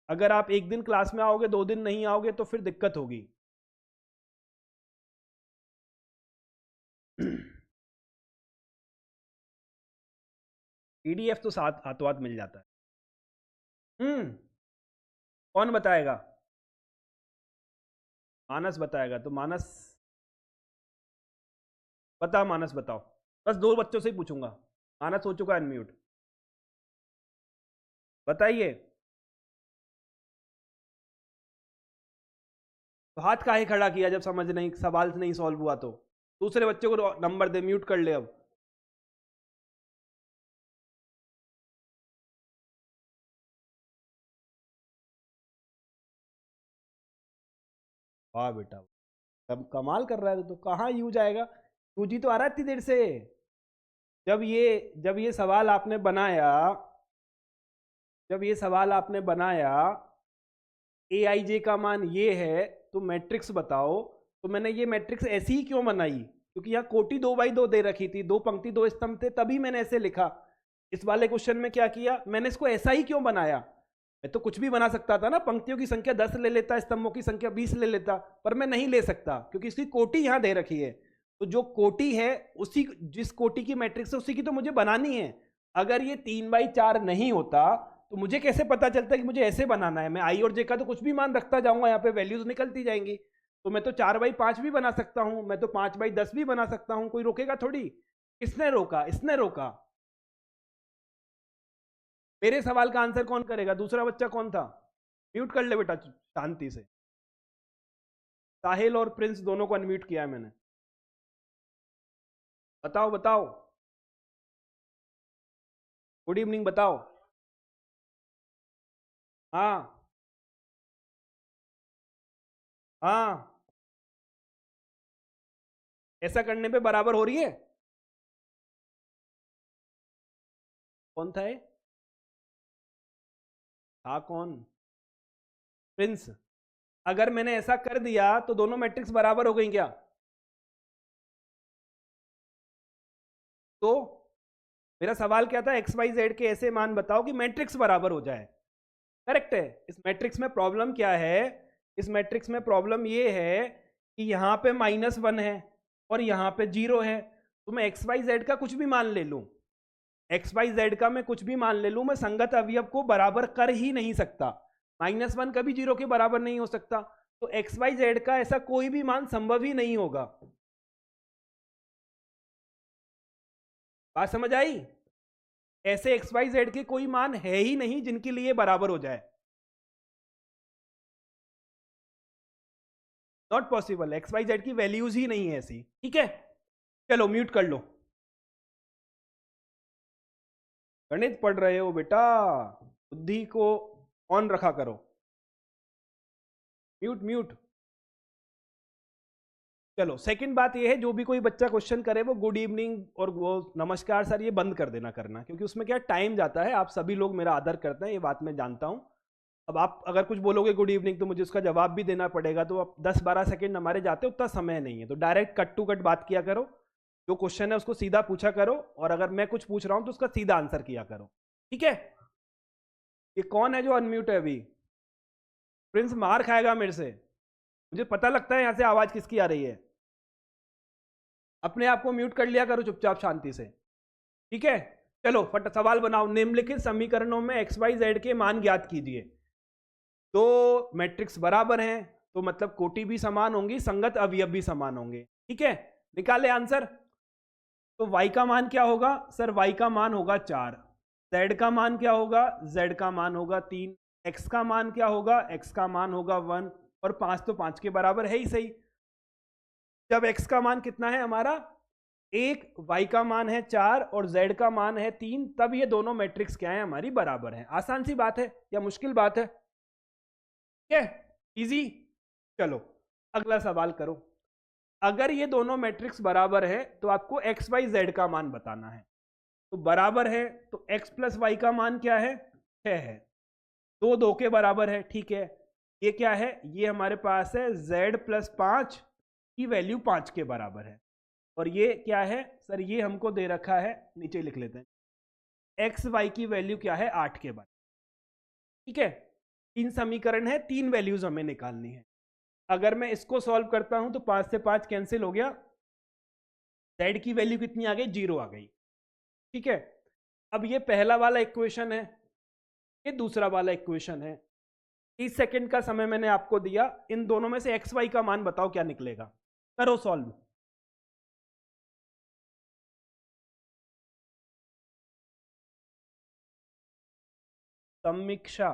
S1: अगर आप एक दिन क्लास में आओगे, 2 दिन नहीं आओगे तो फिर दिक्कत होगी। पीडीएफ तो साथ हाथों हाथ मिल जाता है। कौन बताएगा? मानस बताएगा, तो मानस बताओ, मानस बताओ। बस 2 बच्चों से ही पूछूंगा। मानस हो चुका अनम्यूट, बताइए। तो हाथ काहे खड़ा किया जब समझ नहीं, सवाल नहीं सॉल्व हुआ तो? दूसरे बच्चे को नंबर दे, म्यूट कर ले अब। वाह बेटा, तब कमाल कर रहा है। तो कहाँ यूज आएगा? यूज ही तो आ रहा है इतनी देर से। जब ये सवाल आपने बनाया, जब ये सवाल आपने बनाया ए आई जे का मान ये है तो मैट्रिक्स बताओ, तो मैंने ये मैट्रिक्स ऐसी ही क्यों बनाई? क्योंकि यहाँ कोटि 2/2 दे रखी थी, 2 पंक्ति 2 स्तंभ थे, तभी मैंने ऐसे लिखा। इस वाले क्वेश्चन में क्या किया मैंने? इसको ऐसा ही क्यों बनाया? मैं तो कुछ भी बना सकता था ना, पंक्तियों की संख्या 10 ले लेता, स्तंभों की संख्या 20 ले लेता, पर मैं नहीं ले सकता क्योंकि इसकी कोटि यहाँ दे रखी है। तो जो कोटि है उसी, जिस कोटि की मैट्रिक्स है उसी की तो मुझे बनानी है। अगर ये 3/4 नहीं होता तो मुझे कैसे पता चलता है कि मुझे ऐसे बनाना है? मैं आई और जे का तो कुछ भी मान रखता जाऊंगा, यहाँ पे वैल्यूज निकलती जाएंगी। तो मैं तो 4/5 भी बना सकता हूं, मैं तो 5/10 भी बना सकता हूं, कोई रोकेगा थोड़ी। किसने रोका? इसने रोका। मेरे सवाल का आंसर कौन करेगा? दूसरा बच्चा कौन था? म्यूट कर ले बेटा शांति से। साहिल और प्रिंस दोनों को अनम्यूट किया है मैंने। बताओ बताओ, गुड इवनिंग बताओ। हाँ हाँ, ऐसा करने पे बराबर हो रही है। कौन था ये? था कौन? प्रिंस। अगर मैंने ऐसा कर दिया तो दोनों मैट्रिक्स बराबर हो गई क्या? तो मेरा सवाल क्या था, एक्स वाई जेड के ऐसे मान बताओ कि मैट्रिक्स बराबर हो जाए। करेक्ट है। इस मैट्रिक्स में प्रॉब्लम क्या है? इस मैट्रिक्स में प्रॉब्लम ये है कि यहाँ पे -1 है और यहाँ पे 0 है। तो मैं एक्स वाई जेड का कुछ भी मान ले लूँ, एक्स वाई जेड का मैं कुछ भी मान ले लूँ, मैं संगत अवयव को बराबर कर ही नहीं सकता। -1 कभी 0 के बराबर नहीं हो सकता। तो एक्स वाई जेड का ऐसा कोई भी मान संभव ही नहीं होगा। बात समझ आई? ऐसे एक्स वाई जेड के कोई मान है ही नहीं जिनके लिए बराबर हो जाए। Not possible, X Y Z की वैल्यूज ही नहीं है ऐसी। ठीक है, चलो म्यूट कर लो। गणित पढ़ रहे हो बेटा, बुद्धि को ऑन रखा करो। Mute mute. चलो सेकंड बात ये है, जो भी कोई बच्चा क्वेश्चन करे वो गुड इवनिंग और वो नमस्कार सर ये बंद कर देना करना, क्योंकि उसमें क्या टाइम जाता है। आप सभी लोग मेरा आदर करते हैं, ये बात मैं जानता हूं। अब आप अगर कुछ बोलोगे गुड इवनिंग तो मुझे उसका जवाब भी देना पड़ेगा, तो अब 10-12 सेकंड हमारे जाते, उतना समय नहीं है। तो डायरेक्ट कट टू कट बात किया करो, जो क्वेश्चन है उसको सीधा पूछा करो, और अगर मैं कुछ पूछ रहा हूं तो उसका सीधा आंसर किया करो। ठीक है? ये कौन है जो अनम्यूट है अभी? प्रिंस मार खाएगा मेरे से, मुझे पता लगता है यहां से आवाज किसकी आ रही है। अपने आप को म्यूट कर लिया करो चुपचाप शांति से। ठीक है, चलो फट सवाल बनाओ। निम्नलिखित समीकरणों में एक्स वाई जेड के मान ज्ञात कीजिए। तो मैट्रिक्स बराबर हैं तो मतलब कोटि भी समान होंगी, संगत अवयव भी समान होंगे। ठीक है, निकाले आंसर। तो y का मान क्या होगा सर? y का मान होगा 4। z का मान क्या होगा? z का मान होगा 3। x का मान क्या होगा? x का मान होगा 1। और 5 तो 5 के बराबर है ही सही। जब x का मान कितना है हमारा 1, y का मान है 4 और z का मान है 3, तब ये दोनों मैट्रिक्स क्या है हमारी? बराबर है। आसान सी बात है या मुश्किल बात है? ठीक है, इजी। चलो अगला सवाल करो। अगर ये दोनों मैट्रिक्स बराबर है तो आपको एक्स वाई जेड का मान बताना है। तो बराबर है तो x प्लस वाई का मान क्या है? 6 है। 2 2 के बराबर है। ठीक है, ये क्या है? ये हमारे पास है z प्लस 5 की वैल्यू 5 के बराबर है। और ये क्या है सर? ये हमको दे रखा है, नीचे लिख लेते हैं, एक्स वाई की वैल्यू क्या है? 8 के बराबर। ठीक है, 3 समीकरण है, 3 वैल्यूज हमें निकालनी है। अगर मैं इसको सॉल्व करता हूं तो 5 से 5 कैंसिल हो गया, z की वैल्यू कितनी आ गई? 0 आ गई। ठीक है, अब ये पहला वाला इक्वेशन है, ये दूसरा वाला इक्वेशन है। 30 सेकंड का समय मैंने आपको दिया, इन दोनों में से एक्स वाई का मान बताओ क्या निकलेगा। करो सॉल्व। समीक्षा,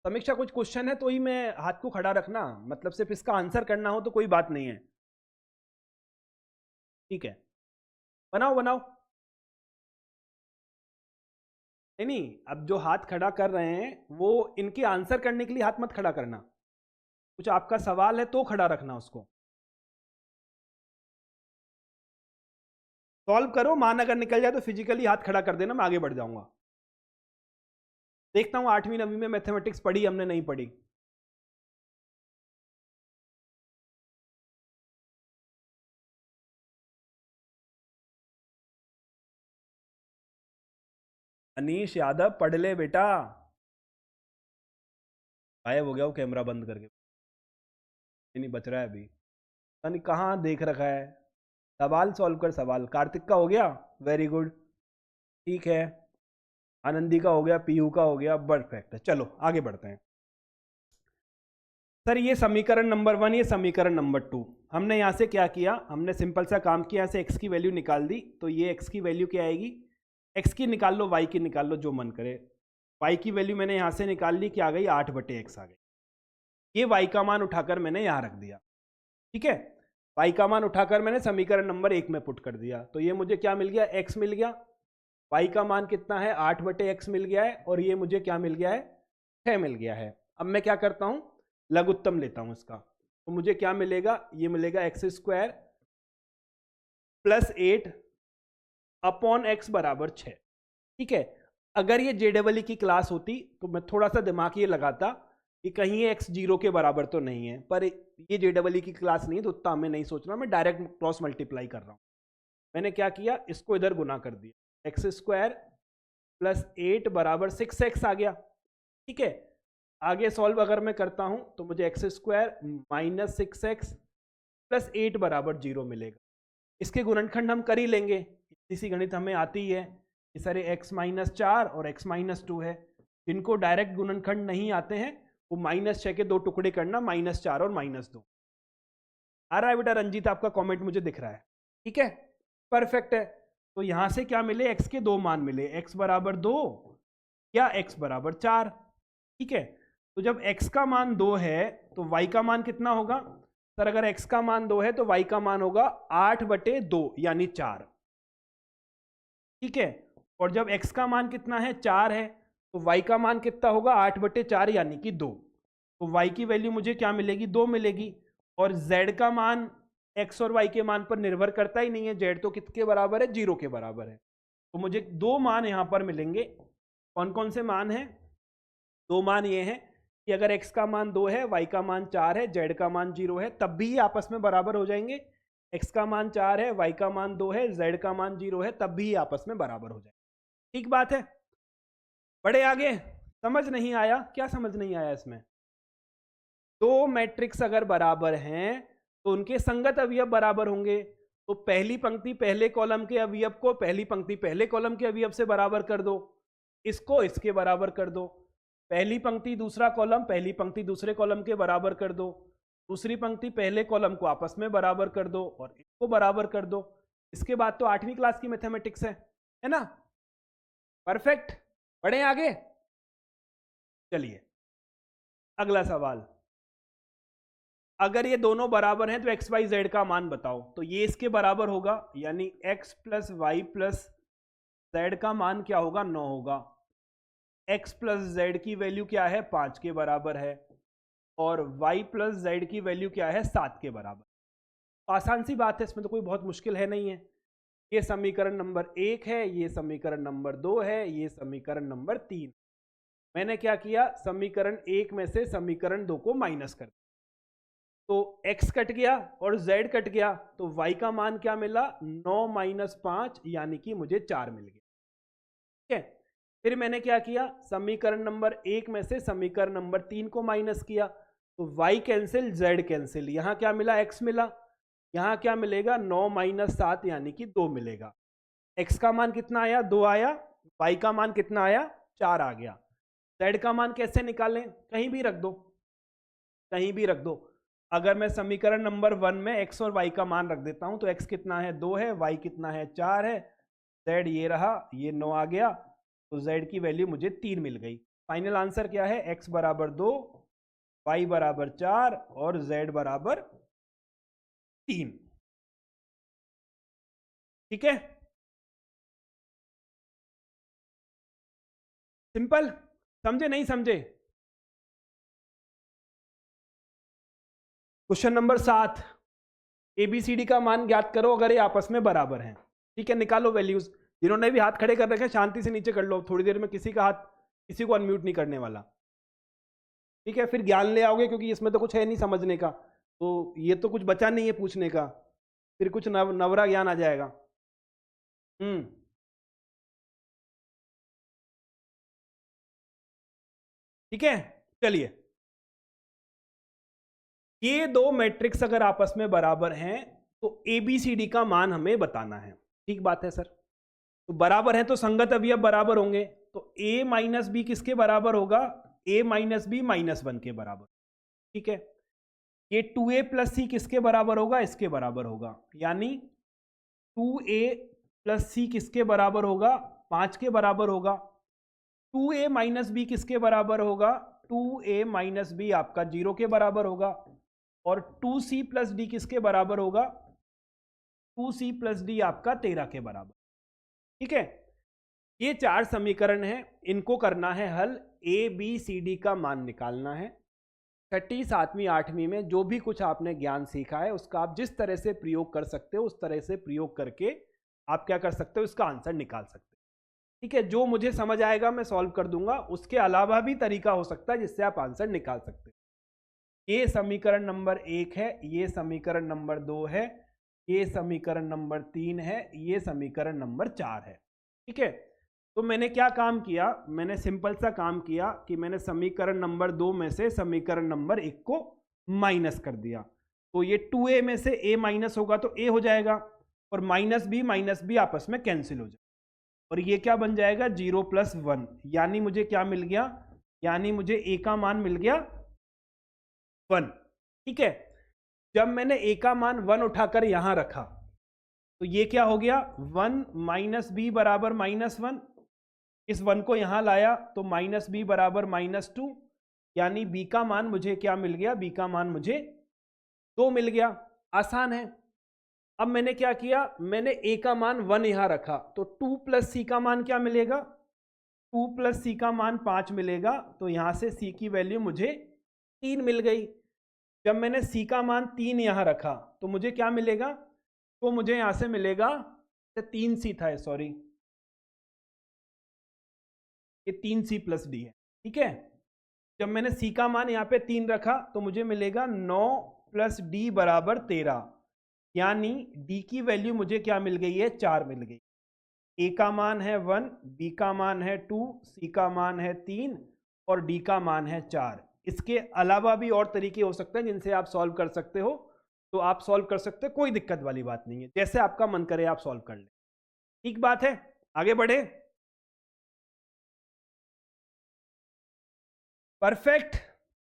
S1: समीक्षा कुछ क्वेश्चन है तो ही मैं हाथ को खड़ा रखना, मतलब सिर्फ इसका आंसर करना हो तो कोई बात नहीं है। ठीक है, बनाओ बनाओ। नहीं नहीं, अब जो हाथ खड़ा कर रहे हैं वो इनके आंसर करने के लिए हाथ मत खड़ा करना, कुछ आपका सवाल है तो खड़ा रखना उसको। सॉल्व करो, मान अगर निकल जाए तो फिजिकली हाथ खड़ा कर देना, मैं आगे बढ़ जाऊंगा। देखता हूं 8वीं 9वीं में मैथमेटिक्स पढ़ी हमने, नहीं पढ़ी। अनीश यादव पढ़ ले बेटा। गायब हो गया वो कैमरा बंद करके, नहीं बच रहा है अभी, पता नहीं कहाँ देख रखा है। सवाल सॉल्व कर, सवाल। कार्तिक का हो गया, वेरी गुड। ठीक है, आनंदी का हो गया, पीयू का हो गया, परफेक्ट है। चलो आगे बढ़ते हैं। सर ये समीकरण नंबर 1, ये समीकरण नंबर 2। हमने यहाँ से क्या किया? हमने सिंपल सा काम किया, यहाँ से x की वैल्यू निकाल दी। तो ये x की वैल्यू क्या आएगी? x की निकाल लो, y की निकाल लो, जो मन करे। y की वैल्यू मैंने यहाँ से निकाल ली, क्या आ गई 8/x आ गई। ये y का मान उठाकर मैंने यहाँ रख दिया, ठीक है। y का मान उठाकर मैंने समीकरण नंबर 1 में पुट कर दिया, तो ये मुझे क्या मिल गया, x मिल गया। y का मान कितना है, 8/x मिल गया है, और ये मुझे क्या मिल गया है, 6 मिल गया है। अब मैं क्या करता हूँ, लघुत्तम लेता हूँ इसका, तो मुझे क्या मिलेगा, ये मिलेगा x² + 8 अपॉन x बराबर 6, ठीक है। अगर ये JEE की क्लास होती तो मैं थोड़ा सा दिमाग ये लगाता कि कहीं ये x 0 के बराबर तो नहीं है, पर ये JEE की क्लास नहीं है तो उतना हमें नहीं सोचना, मैं डायरेक्ट क्रॉस मल्टीप्लाई कर रहा हूँ। मैंने क्या किया, इसको इधर गुना कर दिया, x² + 8 बराबर 6x आ गया, ठीक है। आगे सॉल्व अगर मैं करता हूं तो मुझे x² - 6x + 8 बराबर 0 मिलेगा। इसके गुणनखंड हम कर ही लेंगे, इसी गणित हमें आती ही है। ये सारे x - 4 और x - 2 है। जिनको डायरेक्ट गुणनखंड नहीं आते हैं वो -6 के 2 टुकड़े करना, -4 और -2। आ रहा है बेटा रंजीत, आपका कमेंट मुझे दिख रहा है, ठीक है, परफेक्ट है। तो यहां से क्या मिले, x के 2 मान मिले, x बराबर 2 या x बराबर 4, ठीक है। तो जब x का मान 2 है तो y का मान कितना होगा सर, अगर x का मान 2 है तो y का मान होगा 8/2 यानी 4, ठीक है। और जब x का मान कितना है, 4 है, तो y का मान कितना होगा, 8/4 यानी कि 2। तो y की वैल्यू मुझे क्या मिलेगी, 2 मिलेगी। और z का मान x और y के मान पर निर्भर करता ही नहीं है, z तो किसके बराबर है, 0 के बराबर है। तो मुझे 2 मान यहां पर मिलेंगे। कौन कौन से मान हैं, 2 मान ये हैं कि अगर x का मान 2 है, y का मान 4 है, z का मान 0 है, तब भी ये आपस में बराबर हो जाएंगे। x का मान 4 है, y का मान 2 है, z का मान 0 है, तब भी ये आपस में बराबर हो जाएंगे। ठीक बात है, बढ़े आगे। समझ नहीं आया, क्या समझ नहीं आया इसमें? दो मैट्रिक्स अगर बराबर हैं तो उनके संगत अवयव बराबर होंगे। तो पहली पंक्ति पहले कॉलम के अवयव को पहली पंक्ति पहले कॉलम के अवयव से बराबर कर दो, इसको इसके बराबर कर दो। पहली पंक्ति दूसरा कॉलम पहली पंक्ति दूसरे कॉलम के बराबर कर दो, दूसरी पंक्ति पहले कॉलम को आपस में बराबर कर दो और इसको बराबर कर दो। इसके बाद तो 8वीं क्लास की मैथमेटिक्स है ना, परफेक्ट। बढ़े आगे, चलिए अगला सवाल। अगर ये दोनों बराबर हैं तो एक्स वाई जेड का मान बताओ। तो ये इसके बराबर होगा, यानी x + y + z का मान क्या होगा, 9 होगा। x + z की वैल्यू क्या है, 5 के बराबर है, और y + z की वैल्यू क्या है, 7 के बराबर। आसान सी बात है, इसमें तो कोई बहुत मुश्किल है नहीं है। ये समीकरण नंबर 1 है, ये समीकरण नंबर 2 है, ये समीकरण नंबर 3। मैंने क्या किया, समीकरण 1 में से समीकरण 2 को माइनस कर, तो x कट गया और z कट गया, तो y का मान क्या मिला, 9 - 5 यानी कि मुझे 4 मिल गया, ठीक है। फिर मैंने क्या किया, समीकरण नंबर 1 में से समीकरण नंबर 3 को माइनस किया, तो y कैंसिल z कैंसिल, यहां क्या मिला, x मिला, यहां क्या मिलेगा, 9 - 7 यानी कि 2 मिलेगा। x का मान कितना आया, 2 आया, y का मान कितना आया, 4 आ गया। z का मान कैसे निकालें, कहीं भी रख दो, कहीं भी रख दो। अगर मैं समीकरण नंबर 1 में x और y का मान रख देता हूं तो x कितना है, 2 है, y कितना है, 4 है, z ये रहा, ये 9 आ गया, तो z की वैल्यू मुझे 3 मिल गई। फाइनल आंसर क्या है, x बराबर 2, y बराबर 4 और z बराबर 3, ठीक है। सिंपल, समझे नहीं समझे? क्वेश्चन नंबर 7, ABCD का मान ज्ञात करो अगर ये आपस में बराबर हैं, ठीक है। निकालो वैल्यूज। जिन्होंने भी हाथ खड़े कर रखे शांति से नीचे कर लो, थोड़ी देर में किसी का हाथ किसी को अनम्यूट नहीं करने वाला, ठीक है। फिर ज्ञान ले आओगे क्योंकि इसमें तो कुछ है नहीं समझने का, तो ये तो कुछ बचा नहीं है पूछने का, फिर कुछ नवरा ज्ञान आ जाएगा। ठीक है, चलिए। ये दो मैट्रिक्स अगर आपस में बराबर हैं तो ABCD का मान हमें बताना है, ठीक बात है सर। तो बराबर है तो संगत अवयव बराबर होंगे, तो A - B किसके बराबर होगा, A - B -1 के बराबर, ठीक है। ये 2A + C किसके बराबर होगा, इसके बराबर होगा, यानी 2A + C किसके बराबर होगा, 5 के बराबर होगा। 2a माइनस बी किसके बराबर होगा? 2a माइनस बी आपका 0 के बराबर होगा। और 2c प्लस डी किसके बराबर होगा? 2c प्लस डी आपका 13 के बराबर। ठीक है, ये 4 समीकरण हैं, इनको करना है हल। a b c d का मान निकालना है। छठी, सातवीं, आठवीं में जो भी कुछ आपने ज्ञान सीखा है उसका आप जिस तरह से प्रयोग कर सकते हो उस तरह से प्रयोग करके आप क्या कर सकते हो, इसका आंसर निकाल सकते हो। ठीक है, जो मुझे समझ आएगा मैं सॉल्व कर दूंगा, उसके अलावा भी तरीका हो सकता है जिससे आप आंसर निकाल सकते हो। ये समीकरण नंबर 1 है, ये समीकरण नंबर 2 है, ये समीकरण नंबर 3 है, ये समीकरण नंबर 4 है। ठीक है, तो मैंने क्या काम किया, मैंने सिंपल सा काम किया कि मैंने समीकरण नंबर 2 में से समीकरण नंबर 1 को माइनस कर दिया। तो ये 2a में से a माइनस होगा तो a हो जाएगा, और माइनस बी आपस में कैंसिल हो जाएगा, और ये क्या बन जाएगा 0 प्लस 1, यानी मुझे क्या मिल गया, यानी मुझे a का मान मिल गया 1। ठीक है, जब मैंने a का मान 1 उठाकर यहां रखा तो ये क्या हो गया, 1 माइनस बी बराबर -1। इस 1 को यहां लाया तो माइनस बी बराबर -2, यानी b का मान मुझे क्या मिल गया, b का मान मुझे 2 मिल गया। आसान है। अब मैंने क्या किया, मैंने a का मान 1 यहां रखा तो 2 प्लस c का मान क्या मिलेगा, 2 प्लस c का मान 5 मिलेगा, तो यहां से c की वैल्यू मुझे 3 मिल गई। जब मैंने c का मान 3 यहां रखा तो मुझे क्या मिलेगा, तो मुझे यहां से मिलेगा 3c था, सॉरी ये 3c प्लस डी है। ठीक है, जब मैंने c का मान यहाँ पे 3 रखा तो मुझे मिलेगा 9 प्लस डी बराबर 13, यानी d की वैल्यू मुझे क्या मिल गई है, 4 मिल गई। a का मान है 1, b का मान है 2, c का मान है 3 और d का मान है 4। इसके अलावा भी और तरीके हो सकते हैं जिनसे आप सॉल्व कर सकते हो, तो आप सॉल्व कर सकते हो, कोई दिक्कत वाली बात नहीं है, जैसे आपका मन करे आप सॉल्व कर ले। ठीक बात है, आगे बढ़े। परफेक्ट।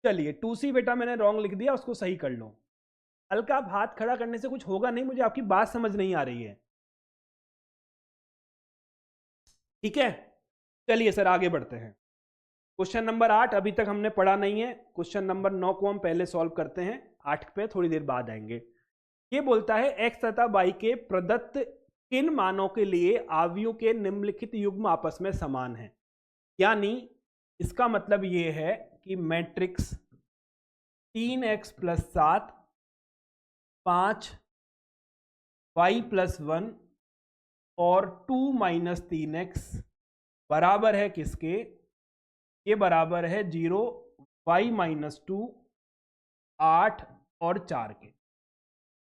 S1: चलिए 2c बेटा मैंने रॉन्ग लिख दिया, उसको सही कर लो। हल्का आप हाथ खड़ा करने से कुछ होगा नहीं, मुझे आपकी बात समझ नहीं आ रही है। ठीक है, चलिए सर आगे बढ़ते हैं। क्वेश्चन नंबर 8 अभी तक हमने पढ़ा नहीं है, क्वेश्चन नंबर 9 को हम पहले सॉल्व करते हैं, 8 पे थोड़ी देर बाद आएंगे। ये बोलता है x तथा y के प्रदत्त किन मानों के लिए आव्यूं के निम्नलिखित युग्म आपस में समान हैं। यानी इसका मतलब ये है कि matrix 3x plus 7, 5 y plus 1 और 2 माइनस 3x बराबर है किसके, ये बराबर है 0, y माइनस 2, 8 और 4 के।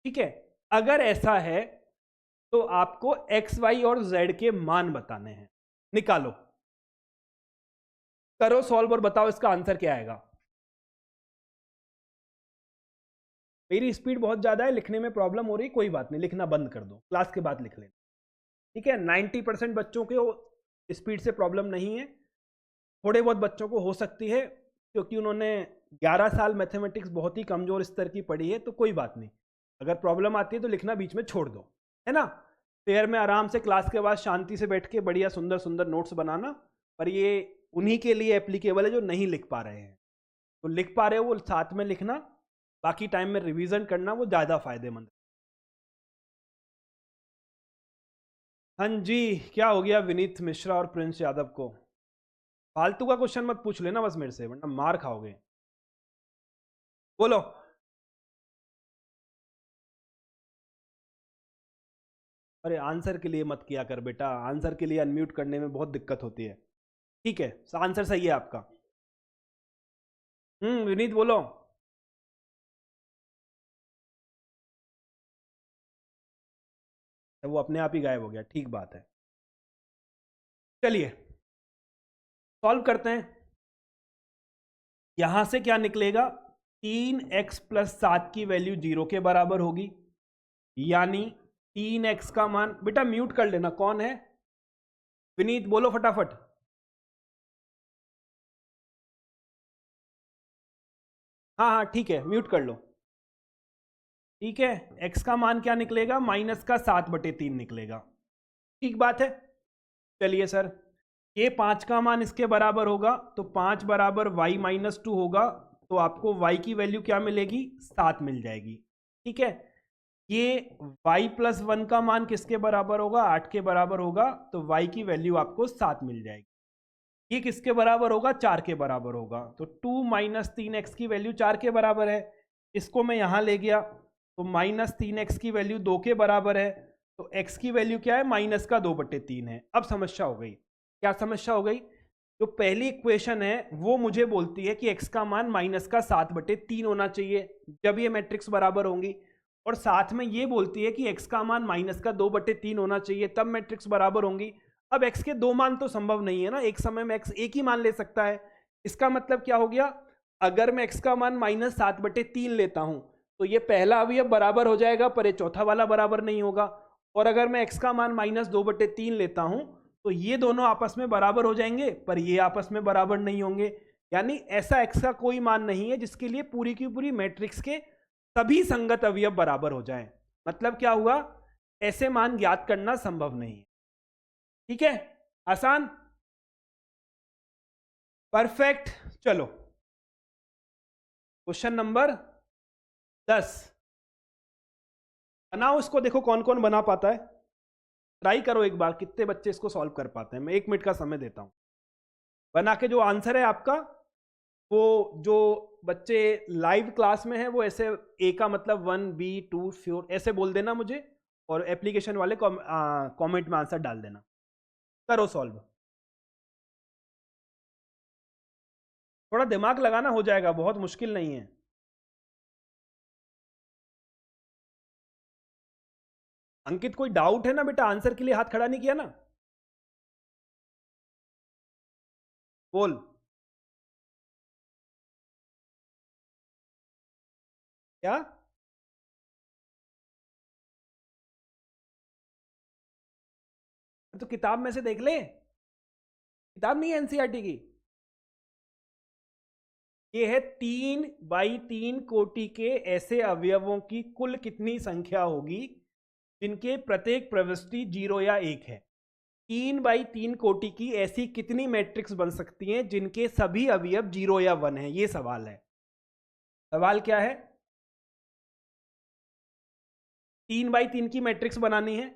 S1: ठीक है, अगर ऐसा है तो आपको x, y और z के मान बताने हैं। निकालो, करो सॉल्व और बताओ इसका आंसर क्या आएगा। मेरी स्पीड बहुत ज्यादा है, लिखने में प्रॉब्लम हो रही, कोई बात नहीं, लिखना बंद कर दो, क्लास के बाद लिख लेना। ठीक है, 90% बच्चों के स्पीड से प्रॉब्लम नहीं है, थोड़े बहुत बच्चों को हो सकती है क्योंकि उन्होंने 11 साल मैथमेटिक्स बहुत ही कमजोर स्तर की पढ़ी है, तो कोई बात नहीं, अगर प्रॉब्लम आती है तो लिखना बीच में छोड़ दो, है ना। फेयर में आराम से क्लास के बाद शांति से बैठ के बढ़िया सुंदर सुंदर नोट्स बनाना, पर ये उन्हीं के लिए एप्लीकेबल है जो नहीं लिख पा रहे हैं। तो लिख पा रहे हो वो साथ में लिखना, बाकी टाइम में रिवीजन करना, वो ज़्यादा फायदेमंद। हाँ जी, क्या हो गया विनीत मिश्रा और प्रिंस यादव को? फालतू का क्वेश्चन मत पूछ लेना बस मेरे से, वरना मार खाओगे। बोलो। अरे आंसर के लिए मत किया कर बेटा, आंसर के लिए अनम्यूट करने में बहुत दिक्कत होती है। ठीक है, आंसर सही है आपका। विनीत बोलो। वो अपने आप ही गायब हो गया, ठीक बात है। चलिए सॉल्व करते हैं। यहां से क्या निकलेगा, 3x प्लस 7 की वैल्यू 0 के बराबर होगी, यानी 3x का मान, बेटा म्यूट कर लेना, कौन है विनीत बोलो फटाफट। हाँ हाँ ठीक है, म्यूट कर लो। ठीक है, x का मान क्या निकलेगा, -7/3 निकलेगा। ठीक बात है। चलिए सर, ये 5 का मान इसके बराबर होगा, तो 5 बराबर y माइनस 2 होगा, तो आपको y की वैल्यू क्या मिलेगी, 7 मिल जाएगी। ठीक है, ये y प्लस 1 का मान किसके बराबर होगा, 8 के बराबर होगा, तो y की वैल्यू आपको 7 मिल जाएगी। ये किसके बराबर होगा, 4 के बराबर होगा, तो 2 माइनस 3x की वैल्यू 4 के बराबर है। इसको मैं यहां ले गया, तो माइनस 3x की वैल्यू 2 के बराबर है, तो x की वैल्यू क्या है, माइनस का 2/3 है। अब समस्या हो गई, क्या समस्या हो गई, जो पहली इक्वेशन है वो मुझे बोलती है कि x का मान माइनस का 7/3 होना चाहिए जब ये मैट्रिक्स बराबर होंगी, और साथ में ये बोलती है कि x का मान माइनस का 2/3 होना चाहिए तब मैट्रिक्स बराबर होंगी। अब x के दो मान तो संभव नहीं है ना, एक समय में x एक ही मान ले सकता है। इसका मतलब क्या हो गया, अगर मैं x का मान माइनस 7/3 लेता हूं तो ये पहला अवयव बराबर हो जाएगा, पर ये चौथा वाला बराबर नहीं होगा। और अगर मैं x का मान माइनस 2/3 लेता हूं तो ये दोनों आपस में बराबर हो जाएंगे, पर ये आपस में बराबर नहीं होंगे। यानी ऐसा x का कोई मान नहीं है जिसके लिए पूरी की पूरी मैट्रिक्स के सभी संगत अवयव बराबर हो जाएं। मतलब क्या हुआ, ऐसे मान ज्ञात करना संभव नहीं है। ठीक है, आसान, परफेक्ट। चलो क्वेश्चन नंबर 10 बनाओ, इसको देखो कौन कौन बना पाता है, ट्राई करो एक बार, कितने बच्चे इसको सॉल्व कर पाते हैं। मैं 1 मिनट का समय देता हूं, बना के जो आंसर है आपका, वो जो बच्चे लाइव क्लास में है वो ऐसे ए का मतलब 1 B 2 4 ऐसे बोल देना मुझे, और एप्लीकेशन वाले कमेंट में आंसर डाल देना। करो सॉल्व, थोड़ा दिमाग लगाना, हो जाएगा, बहुत मुश्किल नहीं है। अंकित कोई डाउट है ना बेटा, आंसर के लिए हाथ खड़ा नहीं किया ना, बोल। क्या, तो किताब में से देख ले, किताब नहीं है एनसीईआरटी की, ये है 3/3 कोटि के ऐसे अवयवों की कुल कितनी संख्या होगी जिनके प्रत्येक प्रविष्टि 0 या 1 है। 3/3 कोटि की ऐसी कितनी मैट्रिक्स बन सकती हैं जिनके सभी अवयव 0 या 1 है, ये सवाल है। सवाल क्या है, 3/3 की मैट्रिक्स बनानी है,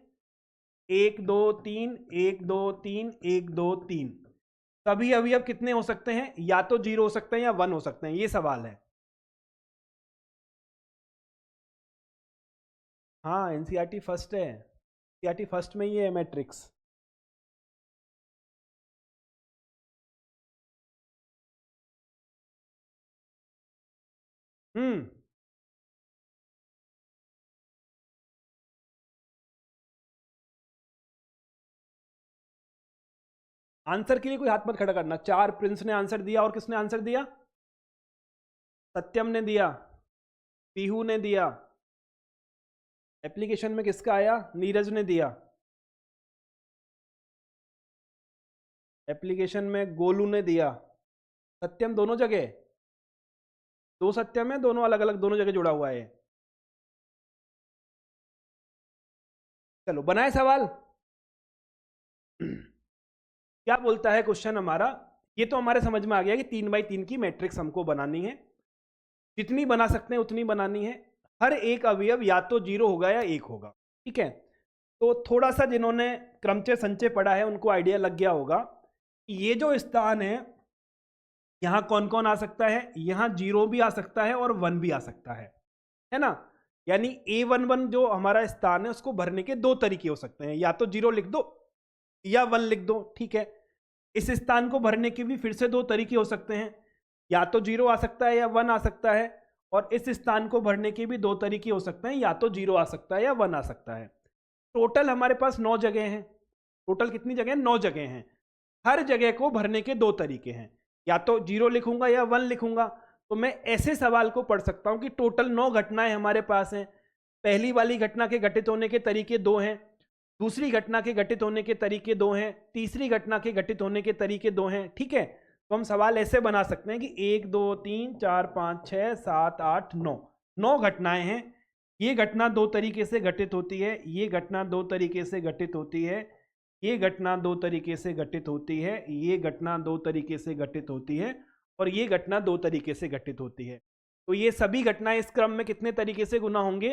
S1: 1 2 3 1 2 3 1 2 3, सभी अवयव कितने हो सकते हैं, या तो 0 हो सकते हैं या 1 हो सकते हैं, ये सवाल है। हाँ एनसीईआरटी फर्स्ट है, एनसीईआरटी फर्स्ट में ही है मैट्रिक्स। हम्म, आंसर के लिए कोई हाथ मत खड़ा करना। 4 प्रिंस ने आंसर दिया, और किसने आंसर दिया, सत्यम ने दिया, पीहू ने दिया, एप्लीकेशन में किसका आया, नीरज ने दिया, एप्लीकेशन में गोलू ने दिया, सत्यम दोनों जगह, 2 सत्यम है, दोनों अलग अलग, दोनों जगह जुड़ा हुआ है। चलो बनाए सवाल। क्या बोलता है क्वेश्चन हमारा, ये तो हमारे समझ में आ गया कि 3/3 की मैट्रिक्स हमको बनानी है, जितनी बना सकते हैं उतनी बनानी है, हर एक अवयव या तो 0 होगा या 1 होगा। ठीक है, तो थोड़ा सा जिन्होंने क्रमचय संचय पढ़ा है उनको आइडिया लग गया होगा कि ये जो स्थान है यहाँ कौन कौन आ सकता है, यहाँ 0 भी आ सकता है और 1 भी आ सकता है ना। यानी A11 जो हमारा स्थान है उसको भरने के 2 तरीके हो सकते हैं, या तो 0 लिख दो या 1 लिख दो। ठीक है, इस स्थान को भरने के भी फिर से 2 तरीके हो सकते हैं, या तो 0 आ सकता है या 1 आ सकता है, और इस स्थान को भरने के भी 2 तरीके हो सकते हैं, या तो 0 आ सकता है या 1 आ सकता है। टोटल हमारे पास 9 जगह हैं, टोटल कितनी जगह, 9 जगह हैं। हर जगह को भरने के 2 तरीके हैं, या तो 0 लिखूंगा या 1 लिखूंगा। तो मैं ऐसे सवाल को पढ़ सकता हूं कि टोटल 9 घटनाएं हमारे पास हैं, पहली वाली घटना के घटित होने के तरीके 2 हैं, दूसरी घटना के घटित होने के तरीके 2 हैं, तीसरी घटना के घटित होने के तरीके 2 हैं। ठीक है, तो हम सवाल ऐसे बना सकते हैं कि 1 2 3 4 5 6 7 8 9, 9 घटनाएं हैं। ये घटना 2 तरीके से घटित होती है, ये घटना 2 तरीके से घटित होती है, ये घटना दो तरीके से घटित होती है, ये घटना दो तरीके से घटित होती है, और ये घटना दो तरीके से घटित होती है। तो ये सभी घटनाएं इस क्रम में कितने तरीके से गुना होंगे?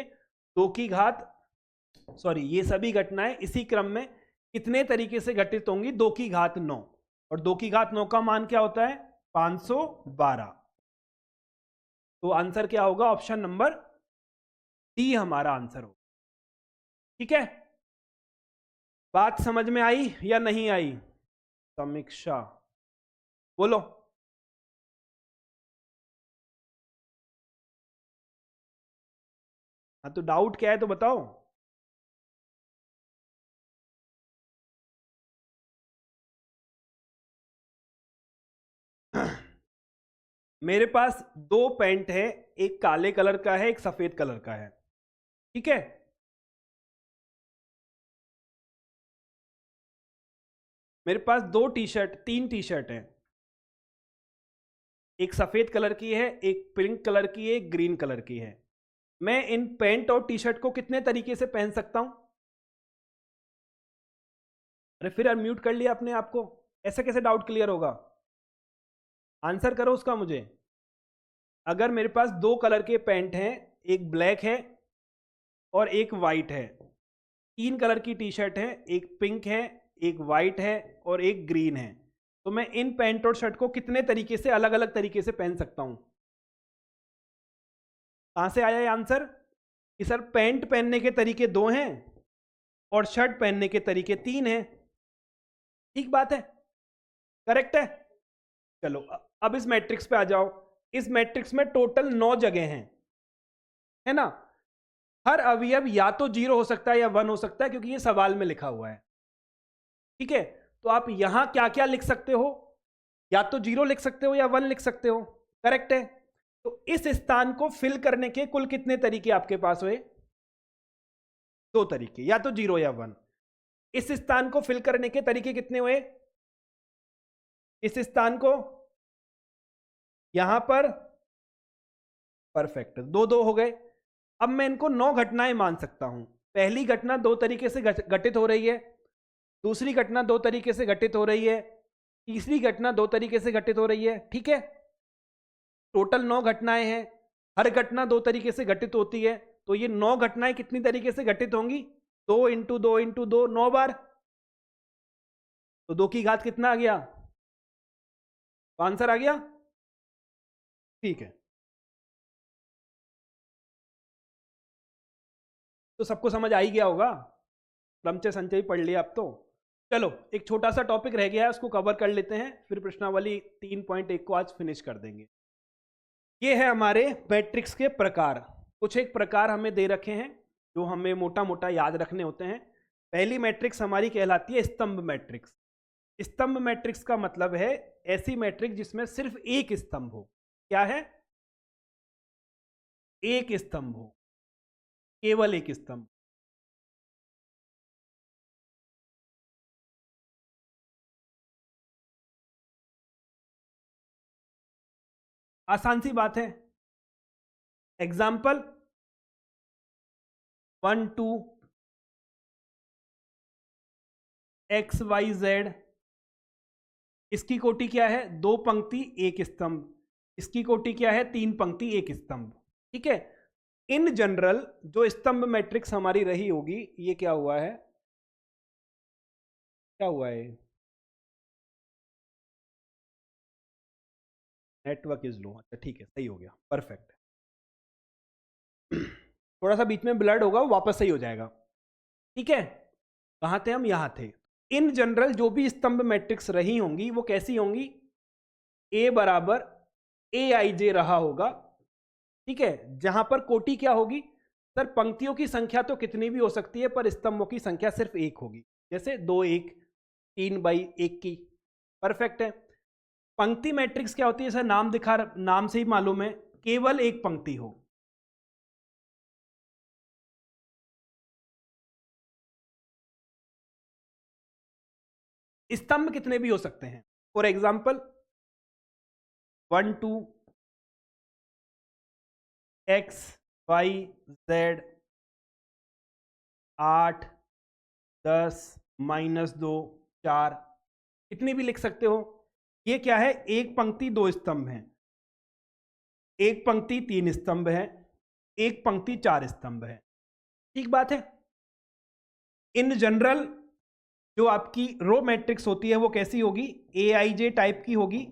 S1: ये सभी घटनाएं इसी क्रम में कितने तरीके से घटित होंगी? 2⁹ और 2⁹ का मान क्या होता है? 512। तो आंसर क्या होगा? ऑप्शन नंबर डी हमारा आंसर होगा। ठीक है, बात समझ में आई या नहीं आई? समीक्षा बोलो। हाँ, तो डाउट क्या है तो बताओ। मेरे पास दो पेंट है, एक काले कलर का है, एक सफेद कलर का है। ठीक है, मेरे पास तीन टी शर्ट है। एक सफेद कलर की है, एक पिंक कलर की है, एक ग्रीन कलर की है। मैं इन पैंट और टी शर्ट को कितने तरीके से पहन सकता हूं? अरे फिर अनम्यूट कर लिया अपने आप को, ऐसे कैसे डाउट क्लियर होगा? आंसर करो उसका मुझे। अगर मेरे पास दो कलर के पैंट हैं, एक ब्लैक है और एक वाइट है, तीन कलर की टी शर्ट है, एक पिंक है, एक वाइट है और एक ग्रीन है, तो मैं इन पैंट और शर्ट को कितने तरीके से, अलग अलग तरीके से पहन सकता हूं? कहां से आया ये आंसर कि सर पैंट पहनने के तरीके दो हैं और शर्ट पहनने के तरीके तीन हैं? ठीक बात है, करेक्ट है। चलो अब इस मैट्रिक्स पे आ जाओ। इस मैट्रिक्स में टोटल 9 जगह हैं, है ना? हर अवयव या तो 0 हो सकता है या 1 हो सकता है, क्योंकि ये सवाल में लिखा हुआ है। ठीक है, तो आप यहां क्या क्या लिख सकते हो? या तो 0 लिख सकते हो या 1 लिख सकते हो, करेक्ट है। तो इस स्थान को फिल करने के कुल कितने तरीके आपके पास हुए? दो तरीके, या तो 0 या 1। इस स्थान को फिल करने के तरीके कितने हुए? इस स्थान को यहां पर, परफेक्ट, दो दो हो गए। अब मैं इनको 9 घटनाएं मान सकता हूं। पहली घटना दो तरीके से घटित हो रही है, दूसरी घटना दो तरीके से घटित हो रही है, तीसरी घटना दो तरीके से घटित हो रही है। ठीक है, टोटल 9 घटनाएं हैं, हर घटना दो तरीके से घटित होती है। तो ये 9 घटनाएं कितनी तरीके से घटित होंगी? 2 × 2 × 2 9 बार। तो 2⁵ कितना आ गया? तो आंसर आ गया। ठीक है, तो सबको समझ आ ही गया होगा, क्रमचय संचय पढ़ लिया अब तो। चलो एक छोटा सा टॉपिक रह गया है, उसको कवर कर लेते हैं, फिर प्रश्नावली 3.1 को आज फिनिश कर देंगे। ये है हमारे मैट्रिक्स के प्रकार। कुछ एक प्रकार हमें दे रखे हैं जो हमें मोटा मोटा याद रखने होते हैं। पहली मैट्रिक्स हमारी कहलाती है स्तंभ मैट्रिक्स। स्तंभ मैट्रिक्स का मतलब है ऐसी मैट्रिक्स जिसमें सिर्फ एक स्तंभ हो। क्या है? एक स्तंभ हो, केवल एक स्तंभ। आसान सी बात है। Example 1 2 XYZ। इसकी कोटि क्या है? 2 पंक्ति 1 स्तंभ। इसकी कोटि क्या है? 3 पंक्ति 1 स्तंभ। ठीक है, इन जनरल जो स्तंभ मैट्रिक्स हमारी रही होगी, ये क्या हुआ है? क्या हुआ है? Network is low. अच्छा ठीक है, सही हो गया, परफेक्ट। थोड़ा सा बीच में ब्लड होगा, वापस सही हो जाएगा। ठीक है, कहां थे हम? यहां थे। इन जनरल जो भी स्तंभ मैट्रिक्स रही होंगी वो कैसी होंगी? A बराबर AIJ रहा होगा। ठीक है, जहां पर कोटि क्या होगी? सर पंक्तियों की संख्या तो कितनी भी हो सकती है, पर स्तंभों की संख्या सिर्फ एक होगी। जैसे 2 1 3/1 की। परफेक्ट है। पंक्ति मैट्रिक्स क्या होती है? सर नाम से ही मालूम है, केवल एक पंक्ति हो। स्तंभ कितने भी हो सकते हैं। फॉर एग्जाम्पल 1 2 XYZ 8 10 -2, 4, इतनी भी लिख सकते हो। ये क्या है, एक पंक्ति 2 स्तंभ हैं, एक पंक्ति 3 स्तंभ है, एक पंक्ति 4 स्तंभ है। ठीक बात है। इन जनरल जो आपकी रो मैट्रिक्स होती है वो कैसी होगी, AIJ टाइप की होगी,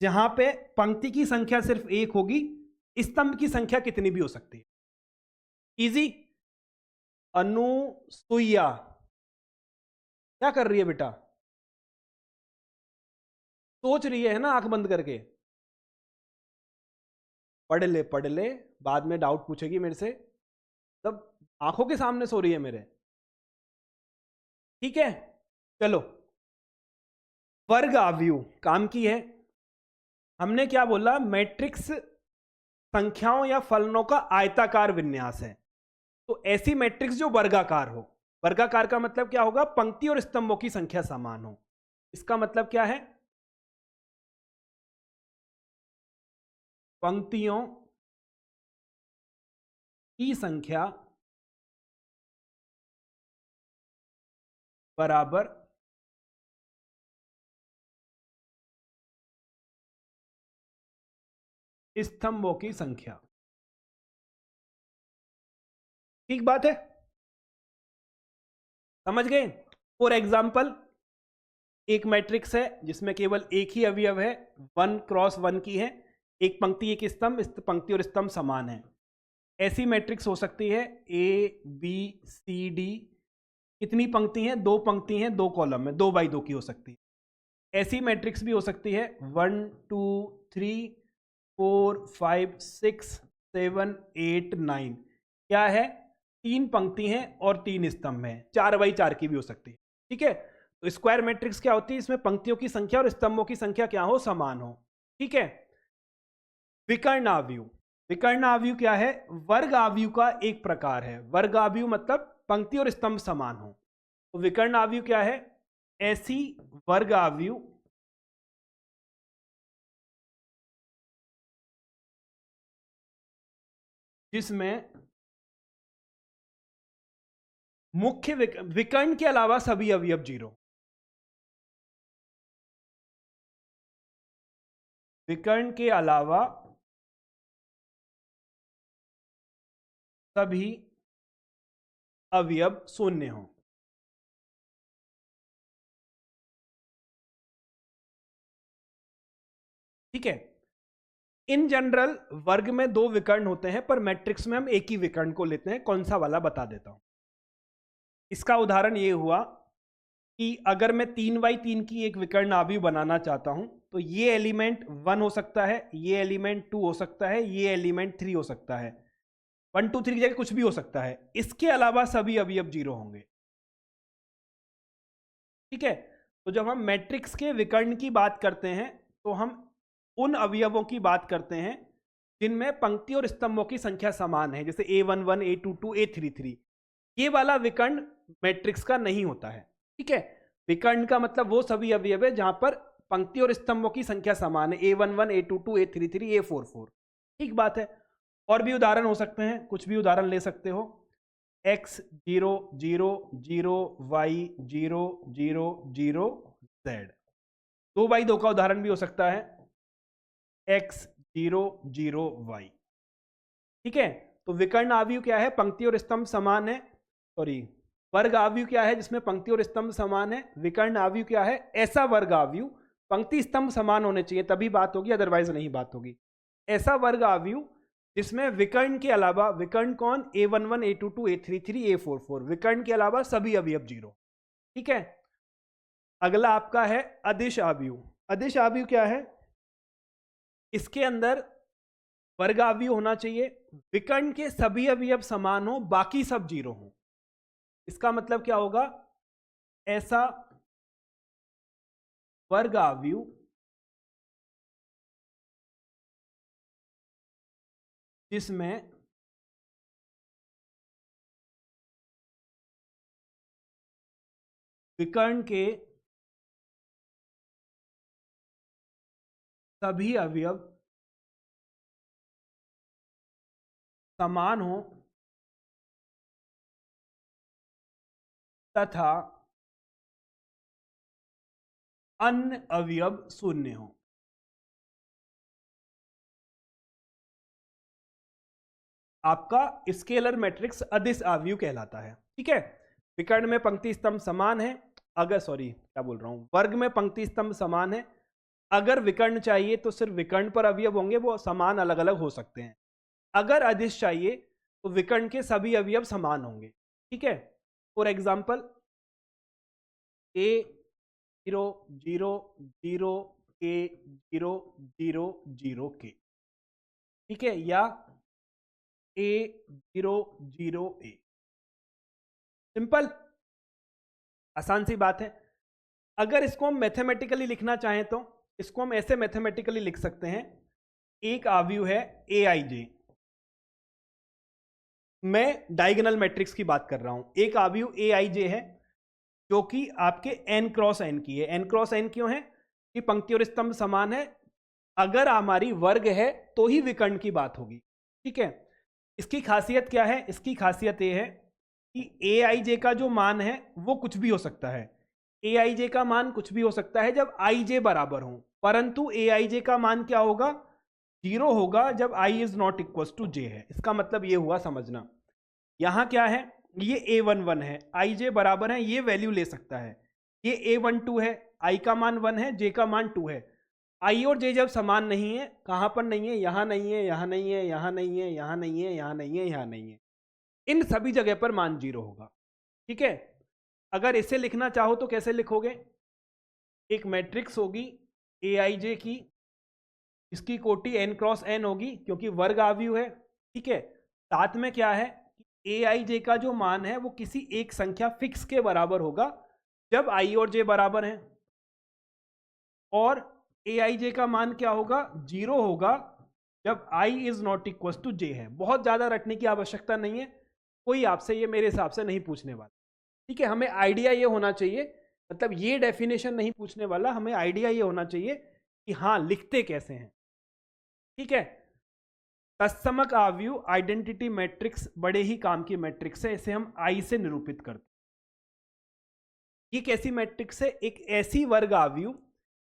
S1: जहां पे पंक्ति की संख्या सिर्फ एक होगी, स्तंभ की संख्या कितनी भी हो सकती है। इजी। अनुसुईया क्या कर रही है बेटा, सोच रही है ना आंख बंद करके। पढ़ ले, बाद में डाउट पूछेगी मेरे से, तब आंखों के सामने सो रही है मेरे। ठीक है, चलो। वर्ग आव्यूह काम की है। हमने क्या बोला, मैट्रिक्स संख्याओं या फलनों का आयताकार विन्यास है। तो ऐसी मैट्रिक्स जो वर्गाकार हो। वर्गाकार का मतलब क्या होगा, पंक्ति और स्तंभों की संख्या समान हो। इसका मतलब क्या है, पंक्तियों की संख्या बराबर स्तंभों की संख्या। ठीक बात है, समझ गए। फॉर एग्जाम्पल, एक मैट्रिक्स है जिसमें केवल एक ही अवयव है, 1 क्रॉस 1 की है, एक पंक्ति एक स्तंभ, पंक्ति और स्तंभ समान है। ऐसी मैट्रिक्स हो सकती है ABCD, कितनी पंक्ति हैं, 2 पंक्ति हैं 2 कॉलम में, 2x2 की हो सकती है। ऐसी मैट्रिक्स भी हो सकती है 1 2 3 4 5 6 7 8 9, क्या है, 3 पंक्ति हैं और 3 स्तंभ हैं, 4x4 की भी हो सकती है। ठीक है, तो स्क्वायर मैट्रिक्स क्या होती है, इसमें पंक्तियों की संख्या और स्तंभों की संख्या क्या हो, समान हो। ठीक है। विकर्ण आव्यूह, विकर्ण आव्यूह क्या है, वर्ग आव्यूह का एक प्रकार है। वर्ग आव्यूह मतलब पंक्ति और स्तंभ समान हो। तो विकर्ण आव्यूह क्या है, ऐसी वर्ग आव्यूह जिसमें मुख्य विकर्ण के अलावा सभी अवयव 0। विकर्ण के अलावा सभी अवयव शून्य हो। ठीक है। इन जनरल वर्ग में 2 विकर्ण होते हैं, पर मैट्रिक्स में हम एक ही विकर्ण को लेते हैं। कौन सा वाला बता देता हूं। इसका उदाहरण ये हुआ कि अगर मैं 3x3 की एक विकर्ण आव्यूह बनाना चाहता हूं, तो ये एलिमेंट 1 हो सकता है, ये एलिमेंट 2 हो सकता है, ये एलिमेंट 3 हो सकता है। 1 2 3 की जगह कुछ भी हो सकता है, इसके अलावा सभी अवयव 0 होंगे। ठीक है। तो जब हम मैट्रिक्स के विकर्ण की बात करते हैं, तो हम उन अवयवों की बात करते हैं जिनमें पंक्ति और स्तंभों की संख्या समान है, जैसे A11 A22 A33। ये वाला विकर्ण मैट्रिक्स का नहीं होता है। ठीक है। विकर्ण का मतलब वो सभी अवयव है जहां पर पंक्ति और स्तंभों की संख्या समान है, A11 A22 A33 A44। ठीक बात है। और भी उदाहरण हो सकते हैं, कुछ भी उदाहरण ले सकते हो। X 0 0 0 Y 0 0 0 Z। 2x2 का उदाहरण भी हो सकता है, X 0 0 Y। ठीक है। तो विकर्ण आव्यूह क्या है, पंक्ति और स्तंभ समान है। सॉरी, वर्ग आव्यूह क्या है जिसमें पंक्ति और स्तंभ समान है। विकर्ण आव्यूह क्या है, ऐसा वर्ग आव्यूह, पंक्ति स्तंभ समान होने चाहिए तभी बात होगी, अदरवाइज नहीं बात होगी। ऐसा वर्ग आव्यूह जिसमें विकर्ण के अलावा, विकर्ण कौन, A11 A22 A33 A44, विकर्ण के अलावा सभी अवयव 0। ठीक है। अगला आपका है अदिश आव्यूह। अदिश आव्यूह क्या है, इसके अंदर वर्ग आव्यूह होना चाहिए, विकर्ण के सभी अवयव समान हो, बाकी सब 0 हो। इसका मतलब क्या होगा, ऐसा वर्ग आव्यूह जिसमें विकर्ण के सभी अवयव समान हो तथा अन्य अवयव शून्य हो। आपका स्केलर मैट्रिक्स अदिश आव्यूह कहलाता है। ठीक है, विकर्ण में पंक्ति स्तंभ समान है, अगर क्या बोल रहा हूं, वर्ग में पंक्ति स्तंभ समान है, अगर विकर्ण चाहिए तो सिर्फ विकर्ण पर अवयव होंगे, वो समान अलग अलग हो सकते हैं। अगर अदिश चाहिए तो विकर्ण के सभी अवयव समान होंगे। ठीक है, फॉर एग्जाम्पल ए 0 0 0 के 0 0 0 के, ठीक है, या ए 0 0 ए। सिंपल, आसान सी बात है। अगर इसको हम मैथमेटिकली लिखना चाहें तो इसको हम ऐसे मैथमेटिकली लिख सकते हैं, एक आव्यूह है ए आई जे, मैं डायगोनल मैट्रिक्स की बात कर रहा हूं, एक आव्यूह ए आई जे है जो कि आपके n क्रॉस n की है। n क्रॉस n क्यों है? कि पंक्ति और स्तंभ समान है, अगर हमारी वर्ग है तो ही विकर्ण की बात होगी। ठीक है, इसकी खासियत क्या है? इसकी खासियत ये है कि ए आई जे का जो मान है वो कुछ भी हो सकता है। ए आई जे का मान कुछ भी हो सकता है जब आई जे बराबर हो, परंतु ए आई जे का मान क्या होगा? 0 होगा जब I is not equal to जे है। इसका मतलब ये हुआ, समझना, यहां क्या है, ये A11 है, आई जे बराबर है, ये वैल्यू ले सकता है। ये A12 है, आई का मान 1 है, जे का मान 2 है। आई और जे जब समान नहीं है, कहां पर नहीं है? यहां नहीं है, यहां नहीं है, यहां नहीं है, यहां नहीं है, यहां नहीं है, यहां नहीं है, इन सभी जगह पर मान 0 होगा। ठीक है, अगर इसे लिखना चाहो तो कैसे लिखोगे? एक मैट्रिक्स होगी ए आई जे की, इसकी कोटि n क्रॉस n होगी क्योंकि वर्ग आव्यूह है। ठीक है, साथ में क्या है, ए आई जे का जो मान है वो किसी एक संख्या फिक्स के बराबर होगा जब आई और जे बराबर हैं, और ए आई जे का मान क्या होगा? 0 होगा जब I is not equal to जे है। बहुत ज्यादा रटने की आवश्यकता नहीं है, कोई आपसे ये मेरे हिसाब से नहीं पूछने वाला। ठीक है, हमें आइडिया ये होना चाहिए, मतलब ये डेफिनेशन नहीं पूछने वाला, हमें आइडिया ये होना चाहिए कि हाँ लिखते कैसे हैं। ठीक है, तत्समक आव्यूह आइडेंटिटी मैट्रिक्स बड़े ही काम की मैट्रिक्स है, इसे हम आई से निरूपित करते हैं। ये कैसी मैट्रिक्स है? एक ऐसी वर्ग आव्यूह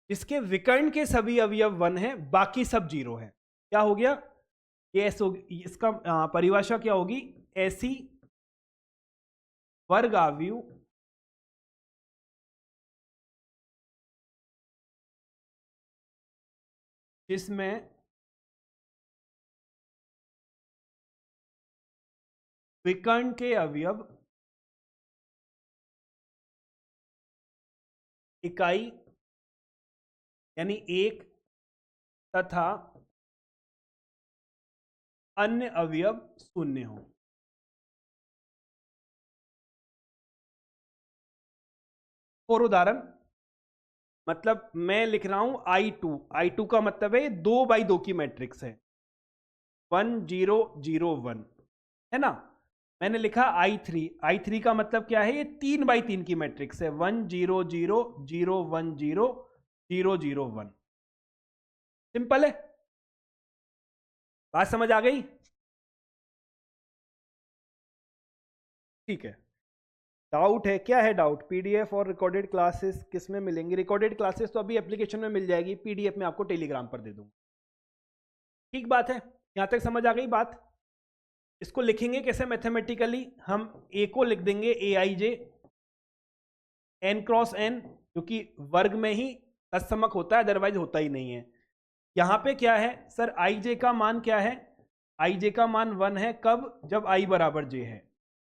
S1: जिसके विकर्ण के सभी अवयव 1 है, बाकी सब 0 है। क्या हो गया ये? ऐसे इसका परिभाषा क्या होगी? ऐसी वर्ग आव्यूह जिसमें विकर्ण के अवयव इकाई यानी 1 तथा अन्य अवयव 0 हो। और उदाहरण, मतलब मैं लिख रहा हूं I2 का मतलब है 2x2 की मैट्रिक्स है, 1 0 0 1 है ना। मैंने लिखा I3 का मतलब क्या है? ये 3x3 की मैट्रिक्स है, 1 0 0 0 1 0 0 0 1। सिंपल है, बात समझ आ गई? ठीक है, डाउट है? क्या है डाउट? पीडीएफ और रिकॉर्डेड क्लासेस किस में मिलेंगी? रिकॉर्डेड क्लासेस तो अभी एप्लीकेशन में मिल जाएगी, पीडीएफ में आपको टेलीग्राम पर दे दूंगा। ठीक बात है, यहां तक समझ आ गई बात? इसको लिखेंगे कैसे मैथमेटिकली? हम ए को लिख देंगे ए आई जे n क्रॉस n, क्योंकि वर्ग में ही तत्समक होता है, अदरवाइज होता ही नहीं है। यहां पे क्या है सर? आई जे का मान क्या है? आई जे का मान 1 है, कब? जब आई बराबर जे है।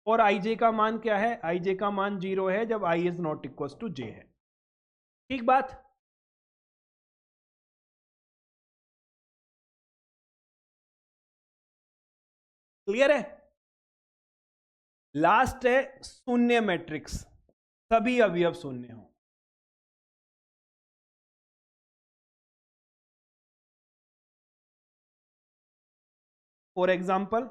S1: और आई जे का मान क्या है? आई जे का मान 0 है जब I is not equal to जे है। ठीक बात? क्लियर है? लास्ट है शून्य मैट्रिक्स, सभी अवयव शून्य हो। फॉर एग्जाम्पल,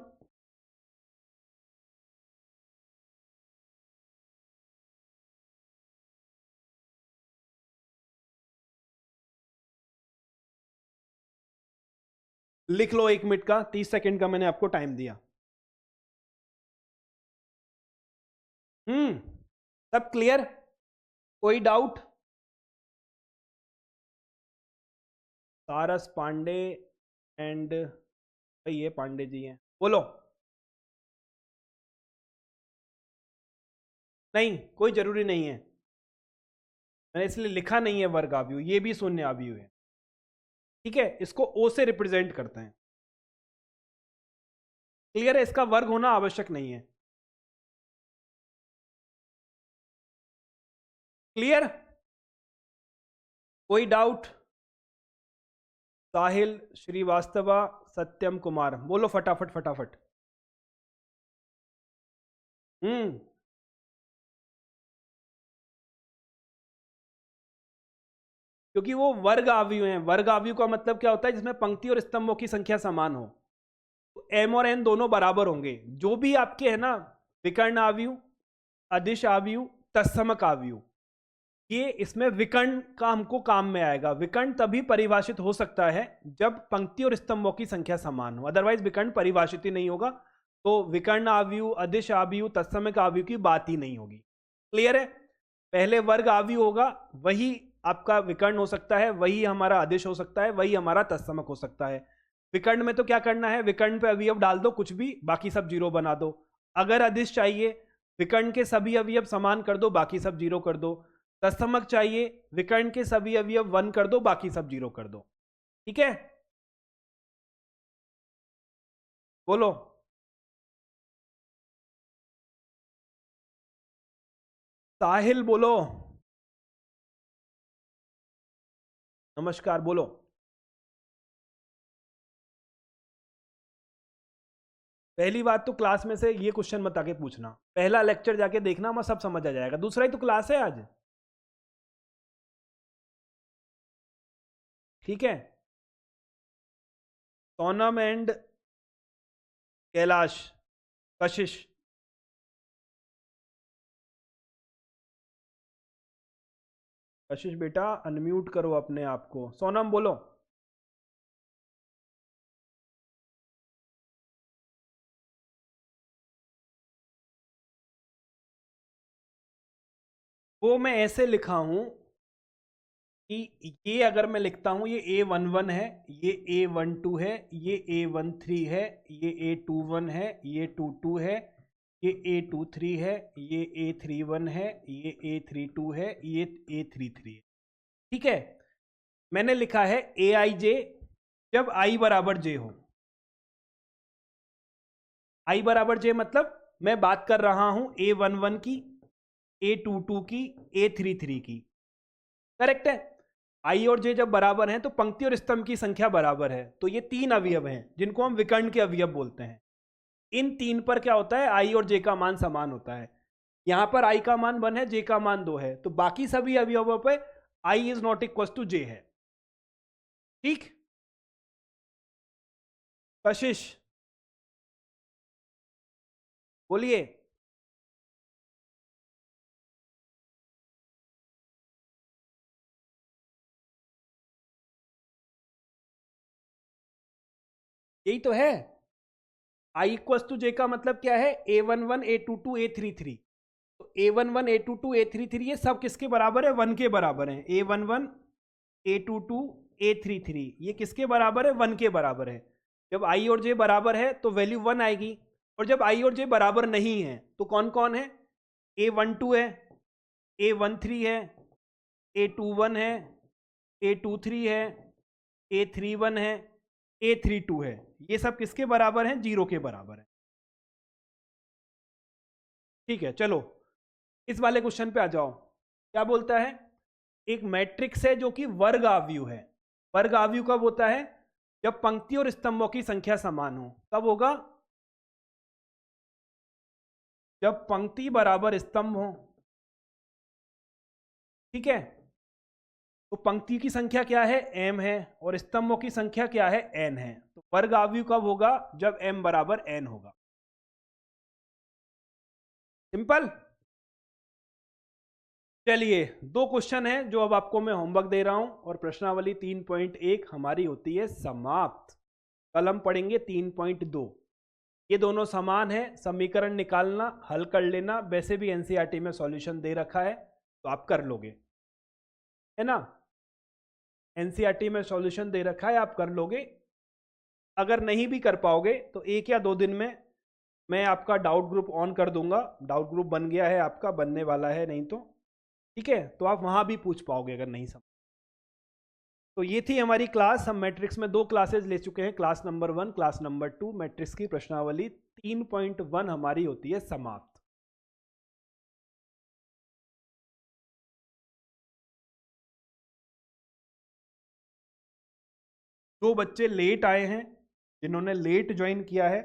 S1: लिख लो 1 मिनट का, 30 सेकंड का मैंने आपको टाइम दिया। सब क्लियर? कोई डाउट? सारस पांडे एंड भाई ये पांडे जी हैं, बोलो। नहीं, कोई जरूरी नहीं है, मैंने इसलिए लिखा नहीं है वर्ग आव्यूह, ये भी शून्य आव्यूह है। ठीक है, इसको ओ से रिप्रेजेंट करते हैं। क्लियर है, इसका वर्ग होना आवश्यक नहीं है। क्लियर, कोई डाउट? साहिल श्रीवास्तवा, सत्यम कुमार, बोलो फटाफट फटाफट। क्योंकि वो वर्ग आव्यूह हैं। वर्ग आव्यूह का मतलब क्या होता है? जिसमें पंक्ति और स्तंभों की संख्या समान हो। तो एम और एन दोनों बराबर होंगे। जो भी आपके है ना, विकर्ण आव्यूह, अदिश आव्यूह, तत्समक आव्यूह, ये इसमें विकर्ण का हमको काम में आएगा। विकर्ण तभी परिभाषित हो सकता है जब पंक्ति और स्तंभों की संख्या समान हो, अदरवाइज विकर्ण परिभाषित ही नहीं होगा। तो विकर्ण आव्यूह, अदिश आव्यूह, तत्समक आव्यूह की बात ही नहीं होगी। क्लियर है? पहले वर्ग आव्यूह होगा, वही आपका विकर्ण हो सकता है, वही हमारा अदिश हो सकता है, वही हमारा तत्समक हो सकता है। विकर्ण में तो क्या करना है, विकर्ण पे अवयव डाल दो कुछ भी, बाकी सब जीरो बना दो। अगर अदिश चाहिए, विकर्ण के सभी अवयव समान कर दो, बाकी सब जीरो कर दो। तत्समक चाहिए, विकर्ण के सभी अवयव 1 कर दो, बाकी सब जीरो कर दो। ठीक है, बोलो। साहिल बोलो। नमस्कार, बोलो। पहली बात तो क्लास में से ये क्वेश्चन मत आके पूछना, पहला लेक्चर जाके देखना, मैं सब समझ आ जाएगा। दूसरा ही तो क्लास है आज। ठीक है, सोनम एंड कैलाश, कशिश, कशिश बेटा अनम्यूट करो अपने आप को। सोनम बोलो। वो मैं ऐसे लिखा हूं कि ये अगर मैं लिखता हूं, ये A11 है, ये A12 है, ये A13 है, ये A21 है, ये 22 है, ये A23 है, ये A31 है, ये A32 है, ये A33 है। ठीक है, मैंने लिखा है Aij जब i बराबर j हो। i बराबर j मतलब मैं बात कर रहा हूं A11 की, A22 की, A33 की। करेक्ट है? आई और जे जब बराबर हैं तो पंक्ति और स्तंभ की संख्या बराबर है। तो ये 3 अवयव हैं जिनको हम विकर्ण के अवयव बोलते हैं। इन 3 पर क्या होता है, आई और जे का मान समान होता है। यहां पर आई का मान 1 है, जे का मान 2 है, तो बाकी सभी अवयवों पे I is not equal to जे है। ठीक, कशिश बोलिए। यही तो है, आई इक्वल टू जे का मतलब क्या है, A11, A22, A33। तो A11, A22, A33 ये सब किसके बराबर है, 1 के बराबर है। A11, A22, A33 ये किसके बराबर है, 1 के बराबर है। जब आई और जे बराबर है तो वैल्यू 1 आएगी, और जब आई और जे बराबर नहीं है तो कौन कौन है, A12 है, A13 है, A21 है, A23 है, A31 है, A32 है। ये सब किसके बराबर हैं, 0 के बराबर है। ठीक है, चलो इस वाले क्वेश्चन पे आ जाओ। क्या बोलता है, एक मैट्रिक्स है जो कि वर्ग आव्यूह है। वर्ग आव्यूह कब होता है, जब पंक्ति और स्तंभों की संख्या समान हो। कब होगा, जब पंक्ति बराबर स्तंभ हो। ठीक है, तो पंक्ति की संख्या क्या है, m है, और स्तंभों की संख्या क्या है, n है। तो वर्ग आव्यूह कब होगा, जब m बराबर n होगा। सिंपल। चलिए, 2 क्वेश्चन है जो अब आपको मैं होमवर्क दे रहा हूं, और प्रश्नावली 3.1 हमारी होती है समाप्त। कल हम पढ़ेंगे 3.2। ये दोनों समान है, समीकरण निकालना, हल कर लेना। वैसे भी एनसीईआरटी में सॉल्यूशन दे रखा है, तो आप कर लोगे, है ना। एनसीईआरटी में सॉल्यूशन दे रखा है, आप कर लोगे। अगर नहीं भी कर पाओगे तो 1 या 2 दिन में मैं आपका डाउट ग्रुप ऑन कर दूंगा। डाउट ग्रुप बन गया है, आपका बनने वाला है, नहीं तो ठीक है, तो आप वहां भी पूछ पाओगे अगर नहीं समझ। तो ये थी हमारी क्लास। हम मैट्रिक्स में 2 क्लासेज ले चुके हैं, class number 1, class number 2। Matrix की प्रश्नावली 3.1 हमारी होती है समाप्त। जो बच्चे लेट आए हैं, जिन्होंने लेट ज्वाइन किया है,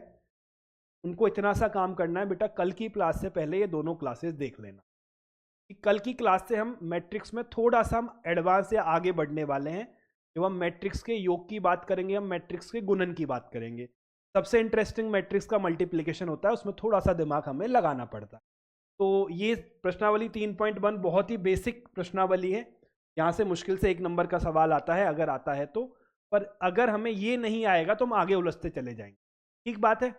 S1: उनको इतना सा काम करना है बेटा, कल की क्लास से पहले ये दोनों क्लासेस देख लेना। कि कल की क्लास से हम मैट्रिक्स में थोड़ा सा हम एडवांस या आगे बढ़ने वाले हैं। जब हम मैट्रिक्स के योग की बात करेंगे, हम मैट्रिक्स के गुणन की बात करेंगे। सबसे इंटरेस्टिंग मैट्रिक्स का मल्टीप्लिकेशन होता है, उसमें थोड़ा सा दिमाग हमें लगाना पड़ता है। तो ये प्रश्नावली 3.1 बहुत ही बेसिक प्रश्नावली है। यहाँ से मुश्किल से 1 नंबर का सवाल आता है, अगर आता है तो। पर अगर हमें ये नहीं आएगा तो हम आगे उलझते चले जाएंगे। ठीक बात है।